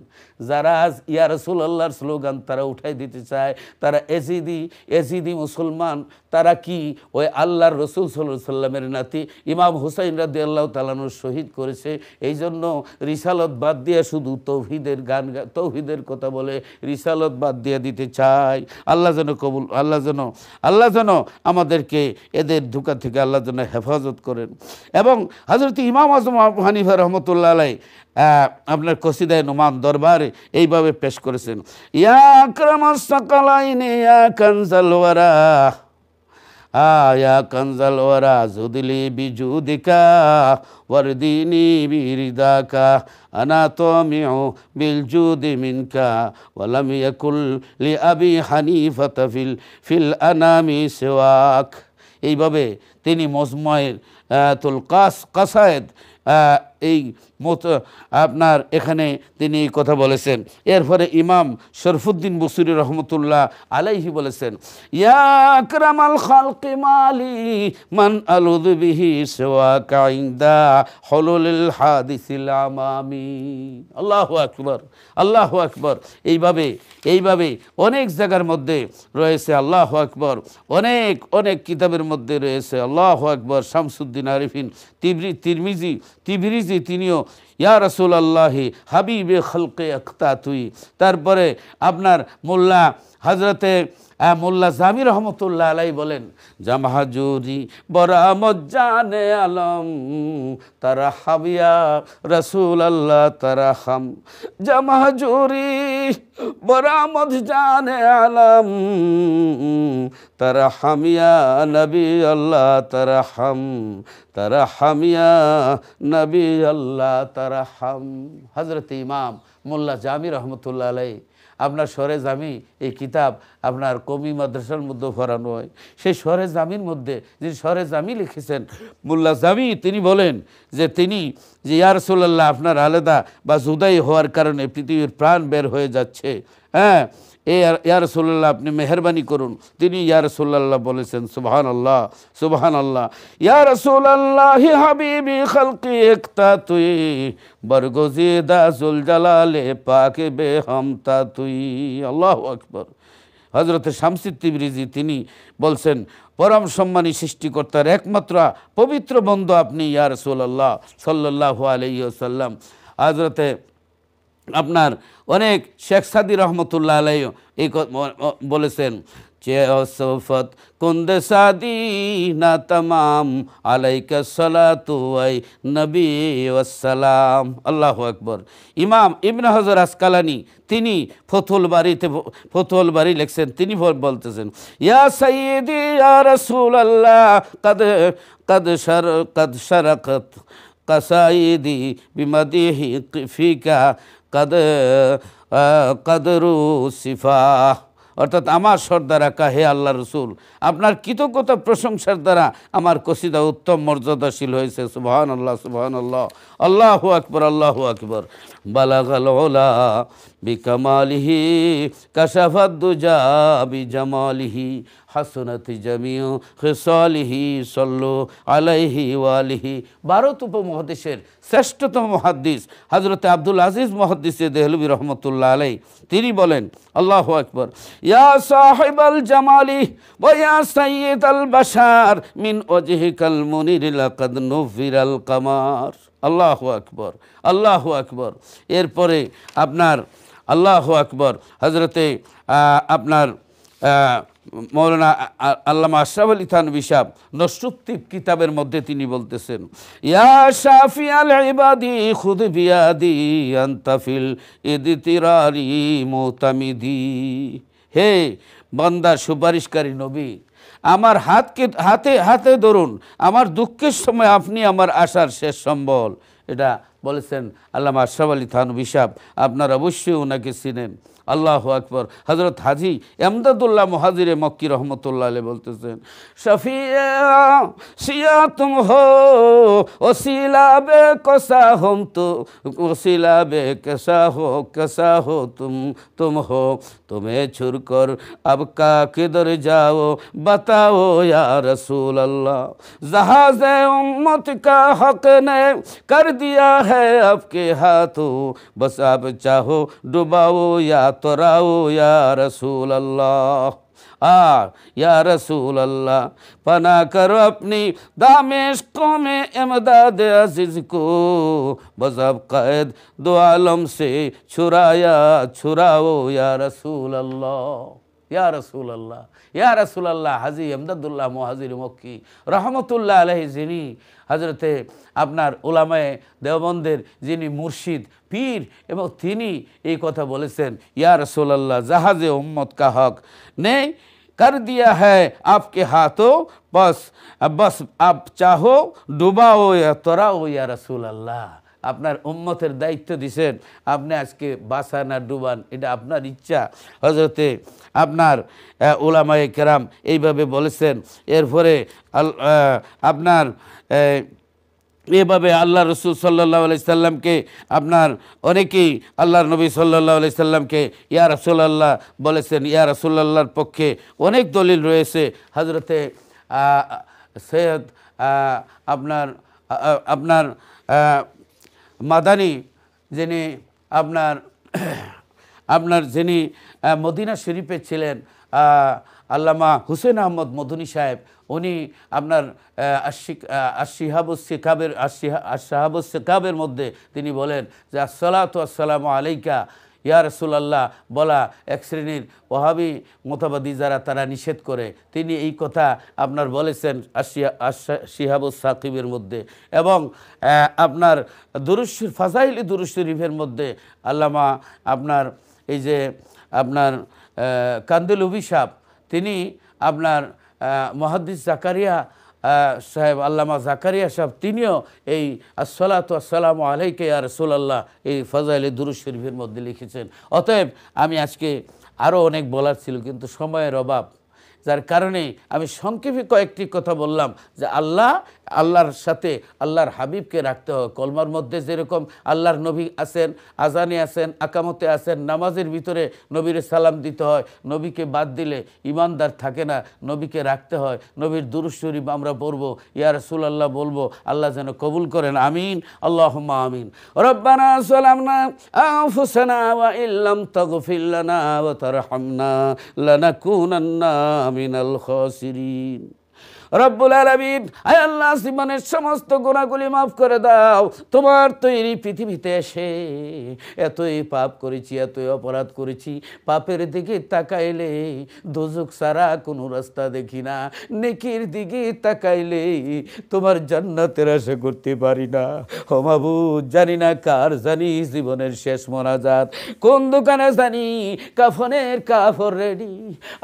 যারা আজ ইয়া রাসূলুল্লাহর স্লোগান তারা উঠাই দিতে চায়, তারা এজিদি মুসলমান। তারা কি ওই আল্লাহর রসুল সাল্লাল্লাহু আলাইহি সাল্লামের নাতি ইমাম হুসাইন রাদিয়াল্লাহু তাআলা আনহু শহীদ করেছে। এই জন্য রিসালত বাদ দিয়ে শুধু তৌহিদের কথা বলে রিসালত বাদ দিয়ে দিতে চায়। আল্লাহ যেন আমাদেরকে এদের ধোঁকা থেকে আল্লাহ যেন হেফাজত করেন। এবং হযরত ইমাম আজম আবু হানিফা রহমতুল্লাহ আলাই আপনার কসিদায়ে নুমান দরবারে এইভাবে পেশ করেছেন ইয়া আকরামাস সাকালাইনি ইয়া কানজাল ওয়ারা আয়া কানজাল ওয়ারা জুদলি বিজুদিকা ওয়ারদিনি বিরিদাকা আনা তামিউ বিল জুদি মিনকা ওয়ালাম ইয়াকুল লি আবি হানিফাতা ফিল আনামি সিওয়াক। এইভাবে তিনি মজমুয়ে তুল কাসায়েদ এই আপনার এখানে তিনি এই কথা বলেছেন। এরপরে ইমাম শরফুদ্দিন বুসরি রহমতুল্লাহ আলাইহি বলেছেন ইয়া আকরামাল খালকি মালি মান আলুযু বিহি সিওয়াকা ইনদা হুলুলিল হাদিসিল আমামি। আল্লাহু আকবার, আল্লাহু আকবার। এইভাবে অনেক জায়গার মধ্যে রয়েছে আল্লাহু আকবার, অনেক কিতাবের মধ্যে রয়েছে আল্লাহু আকবার। শামসুদ্দিন আরিফিন তিবরিজি তিনিও ইয়া রাসূলুল্লাহ হাবিবে খালকে আখতা তুই। তারপরে আপনার মোল্লা হজরতে মোল্লা জামি রহমতুল্লাহ আলাই বলেন, জামহাজুরি বরামত জানে আলম তারা হাবিয়া রসুল আল্লাহ তারা হাম। জামহাজুরি বরামত জানে আলম তারা হামিয়া নবী আল্লাহ তারা হাম, তারা হামিয়া নবী আল্লাহ তারা হাম। হজরত ইমাম মোল্লা জামি রহমতুল্লাহ আলাই, আপনার শরে জামি এই কিতাব আপনার কমি মাদ্রাসার মধ্যে পড়ানো হয়। সেই শরে জামির মধ্যে যিনি শরে জামি লিখেছেন মোল্লা জামি, তিনি বলেন যে তিনি যে ইয়া রাসূলুল্লাহ আপনার আলাদা বা জুদাই হওয়ার কারণে পৃথিবীর প্রাণ বের হয়ে যাচ্ছে, হ্যাঁ ইয়া রাসূলুল্লাহ আপনি মেহরবানি করুন। তিনি ইয়া রাসূলুল্লাহ বলেছেন সুবহানাল্লাহ সুবহানাল্লাহ, ইয়া রাসূলুল্লাহ হাবিবি খালকি একতা তুই বরগজিদা জুল জালালে পাকে বেহমতা তুই। আল্লাহু আকবার। হযরতে শামসুদ তিবরিজি তিনি বলছেন, পরম সম্মানী সৃষ্টিকর্তার একমাত্র পবিত্র বন্ধু আপনি ইয়া রাসূলুল্লাহ সাল্লাল্লাহু আলাইহি ওয়াসাল্লাম। হযরতে আপনার অনেক শেখ সাদি রহমতুল্লাহ আলাই এই বলেছেন যে সফত কুন্দে সাদি না তামাম আলাইকা সালাতু ওয়াই নবী ওয়াসসালাম। আল্লাহু আকবার। ইমাম ইবনে হাজার আসকালানি তিনি ফতুল বাড়ি লিখছেন, তিনি বলতেছেন, ইয়া সাইয়্যিদি ইয়া রাসূলুল্লাহ কদ শারাকাত কাসাইদি বিমাদিহি ফিকা কদরু সিফা। অর্থাৎ আমার সর্দারা কাহে আল্লাহ রসুল, আপনার কৃতজ্ঞতা প্রশংসার দ্বারা আমার কসিদা উত্তম মর্যাদাশীল হয়েছে। সুবহানাল্লাহ সুবহানাল্লাহ, আল্লাহু আকবার আল্লাহু আকবার। বালাগাল উলা বিকামালিহি কাশাফাদ দুজা বিজামালিহি হাসনাতি জামিউ খিসালিহি সাল্লু আলাইহি ওয়ালিহি। ভারত উপমহাদেশের শ্রেষ্ঠতম মুহাদ্দিস হযরত আব্দুল আজিজ মুহাদ্দিসে দেহলভী রহমতুল্লাহ আলাই তিনি বলেন, আল্লাহু আকবার, ইয়া সাহিবাল জামালি ওয়া ইয়া সাইয়্যিদাল বাশার মিন ওয়াজহিকাল মুনির লাকাদ নুফিরাল কামার। আল্লাহু আকবার আল্লাহু আকবার। এরপরে আপনার আল্লাহু আকবার হযরতে আপনার মৌলানা আল্লামা আশরাফ আলী থানভী সাহেব নসরুদ্দীন কিতাবের মধ্যে তিনি বলতেছেন, ইয়া শাফিআল ইবাদি খুদ বিয়াদি আনতা ফিল ইদতিরারি মুতামিদি। হে বান্দা সুপারিশকারী নবী, আমার হাতে ধরুন, আমার দুঃখের সময় আপনি আমার আশার শেষ সম্বল। এটা বলেছেন আল্লামা আশরাফ আলী থানভী সাহেব, আপনারা অবশ্যই ওনাকে চিনেন। আল্লাহু আকবার। হযরত হাজী এমদাদুল্লাহ মুহাজিরে মক্কি রহমতুল্লাহ আলাইহি বলতেছেন, শফিয়া সিয়া তুম হো ওসিলা বে কসা হুম তো ওসিলা বে কসা হো তুম হো तुम्हें छुड़कर अब का किधर जाओ बताओ या रसूल अल्लाह। जहाज़ उम्मत का हक ने कर दिया है आपके हाथों, बस आप चाहो डुबाओ या तराओ या रसूल अल्लाह। या रसूल अल्लाह पना करो अपनी दामेश्कों में इमदाद अजीज को, बस अब कैद दो आलम से छुराओ या रसूल अल्लाह। ইয়া রাসূলুল্লাহ ইয়া রাসূলুল্লাহ। হাজী এমদাদুল্লাহ মুহাজির মক্কি রহমতুল্লাহ আলাইহি যিনি হযরতে আপনার উলামায়ে দেওবন্দের যিনি মুর্শিদ পীর, এবং তিনি এই কথা বলেছেন, ইয়া রাসূলুল্লাহ জাহাজে উম্মত কা হক নে कर दिया है आपके हाथों, बस आप चाहो डुबाओ या तराओ या रसूल अल्लाह। আপনার উম্মতের দায়িত্ব দিয়েছেন, আপনি আজকে বাঁচান আর ডুবান, এটা আপনার ইচ্ছা। হযরতে আপনার উলামায়ে কেরাম এইভাবে বলেছেন। এরপরে আপনার এভাবে আল্লাহ রসুল সাল্লাল্লাহু আলাইহি সাল্লামকে আপনার অনেকেই আল্লাহর নবী সাল্লাল্লাহু আলাইহি সাল্লামকে ইয়া রাসূলুল্লাহ বলেছেন। ইয়া রাসূলুল্লাহর পক্ষে অনেক দলিল রয়েছে। হযরতে সৈয়দ আপনার মাদানী যিনি আপনার যিনি মদিনা শরীফে ছিলেন, আল্লামা হুসেন আহমদ মদনী সাহেব, উনি আপনার আশ-শাহাবুস সিকাবের মধ্যে তিনি বলেন যে আসসালাতু আসসালামু আলাইকা ইয়া রাসূলুল্লাহ বলা এক শ্রেণীর ওয়াহাবি মতবাদী যারা তারা নিষেধ করে। তিনি এই কথা আপনার বলেছেন শিহাবুস সাকিবের মধ্যে, এবং আপনার দুরূদ ফাজাইলি দুরূদ শরীফের মধ্যে আল্লামা আপনার এই যে আপনার কান্দেলুবি সাহেব, তিনি আপনার মুহাদ্দিস জাকারিয়া সাহেব, আল্লামা জাকারিয়া সাহেব, তিনিও এই আসসালাতু আসসালামু আলাইকা ইয়া রাসূলুল্লাহ এই ফাজাইলে দুরূদ শরীফের মধ্যে লিখেছেন। অতএব আমি আজকে আরও অনেক বলার ছিল, কিন্তু সময়ের অভাব, যার কারণে আমি সংক্ষেপে কয়েকটি কথা বললাম যে আল্লাহর সাথে আল্লাহর হাবিবকে রাখতে হয়। কলমার মধ্যে যেরকম আল্লাহর নবী আছেন, আজানে আছেন, আকামতে আছেন, নামাজের ভিতরে নবীর সালাম দিতে হয়, নবীকে বাদ দিলে ইমানদার থাকে না, নবীকে রাখতে হয়। নবীর দুরূদ শরীফ আমরা পড়বো, ইয়া রাসূলুল্লাহ বলবো, আল্লাহ যেন কবুল করেন, আমিন, আল্লাহুম্মা আমিন। রব্বানা যালামনা আনফুসানা ওয়া ইল্লাম তাগফির লানা ওয়া তারহামনা লানাকুনান্না মিনাল খাসিরিন। রব্বুল আলামিন, আয় আল্লাহ, জীবনের সমস্ত গুনাহগুলি মাফ করে দাও। তোমার তৈরি পৃথিবীতে এসে এতই পাপ করেছি, এতই অপরাধ করেছি, পাপের দিকে তাকাইলে দোজখ ছাড়া কোনো রাস্তা দেখি না, নেকির দিকে তাকাইলে তোমার জান্নাতের আশা করতে পারি না। ও মাবুদ, জানি না কার জানি জীবনের শেষ মোনাজাত, কোন দোকানে জানি কাফনের কাপড় রেডি।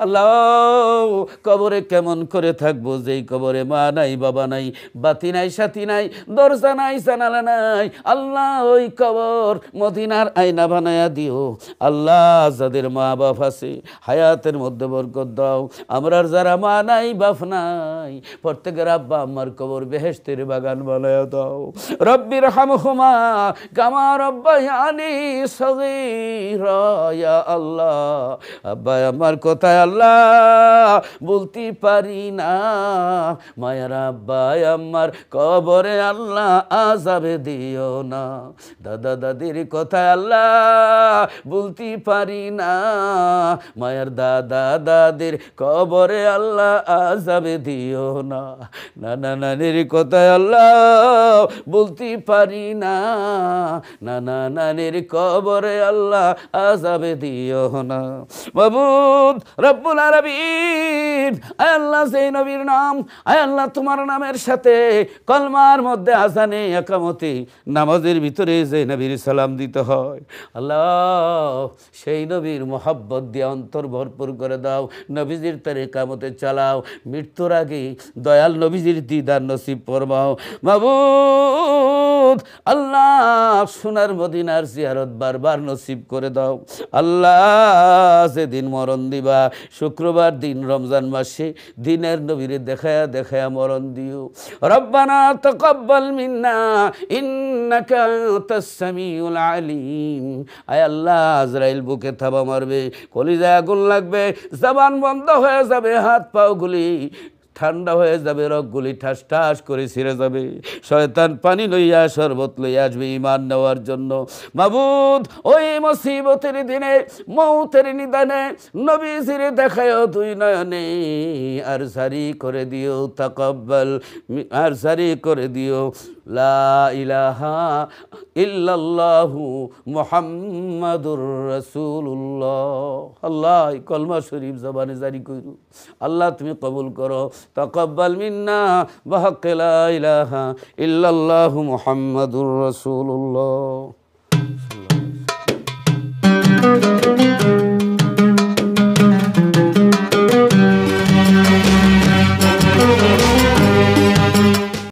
আল্লাহ, কবরে কেমন করে থাকবো, যেই কবরে মা নাই, বাবা নাই, বাতি নাই, সাথী নাই, দরজা নাই, জানালা নাই। আল্লাহ, ওই কবর মদিনার আয়না বানায়া দিও। আল্লাহ, যাদের মা বাপ আছে হায়াতের মধ্যে বরকত দাও। আমরার যারা মা নাই, বাপ নাই, প্রত্যেকের আব্বা আম্মার কবর বেহেশতের বাগান বানায়া দাও। রব্বির হামহুমা কামা রব্বায়ানি সগীরা। ইয়া আল্লাহ, আব্বা আমার কথায় আল্লাহ বলতে পারি না, মায়ের আব্বা আমার কবরে আল্লাহ আযাবে দিও না। দাদা দাদির কথায় আল্লাহ বলতে পারি না, মায়ের দাদা দাদির কবরে আল্লাহ আযাবে দিও না। নানা নানির কথায় আল্লাহ বলতে পারি না, নানা নানির কবরে আল্লাহ আযাবে দিও না। মাবুদ রব্বুল আলামিন, আয় আল্লাহ, সেই নবীর নাম, আয় আল্লাহ, তোমার নামের সাথে কলমার মধ্যে আজানে একামতে নামাজের ভিতরে যে নবীর সালাম দিতে হয়, আল্লাহ সেই নবীর মোহাব্বত দিয়ে অন্তর ভরপুর করে দাও। নবীজির তরিকামতে চালাও, মৃত্যুর আগে দয়াল নবীজির দিদার নসিব ফরমাও। মাবুদ আল্লাহ, সোনার মদিনার জিয়ারত বারবার নসিব করে দাও। আল্লাহ, যেদিন মরণ দিবা শুক্রবার দিন রমজান মাসে, দিনের নবীরে দেখায়া দেখায়া মরণ দিও। রব্বানা তাকাব্বাল মিন্না ইন্নাকা আনতাস সামিউল আলিম। আয় আল্লাহ, আজরাইল বুকে থাবা মারবে, কলিজায় আগুন লাগবে, জবান বন্ধ হয়ে যাবে, হাত পাগুলি ঠান্ডা হয়ে যাবে, রগগুলি ঠাস ঠাস করে ছিঁড়ে যাবে। শয়তান পানি লইয়া শরবত লইয়া আসবে ঈমান নেওয়ার জন্য। মাবুদ, ওই মুসিবতের দিনে, মৌতের নিদানে নবীজির দেখায়ও দুই নয়নে, আর সারি করে দিও, তাকাব্বাল, আর সারি করে দিও। লা ইলাহা ইল্লাল্লাহু মুহাম্মাদুর রাসূলুল্লাহ। আল্লাহ, কলমা শরীফ জবানে জারি করো। আল্লাহ, তুমি কবুল করো। তাকাব্বাল মিন্না বিহাক্কি লা ইলাহা ইল্লাল্লাহু মুহাম্মাদুর রাসূলুল্লাহ।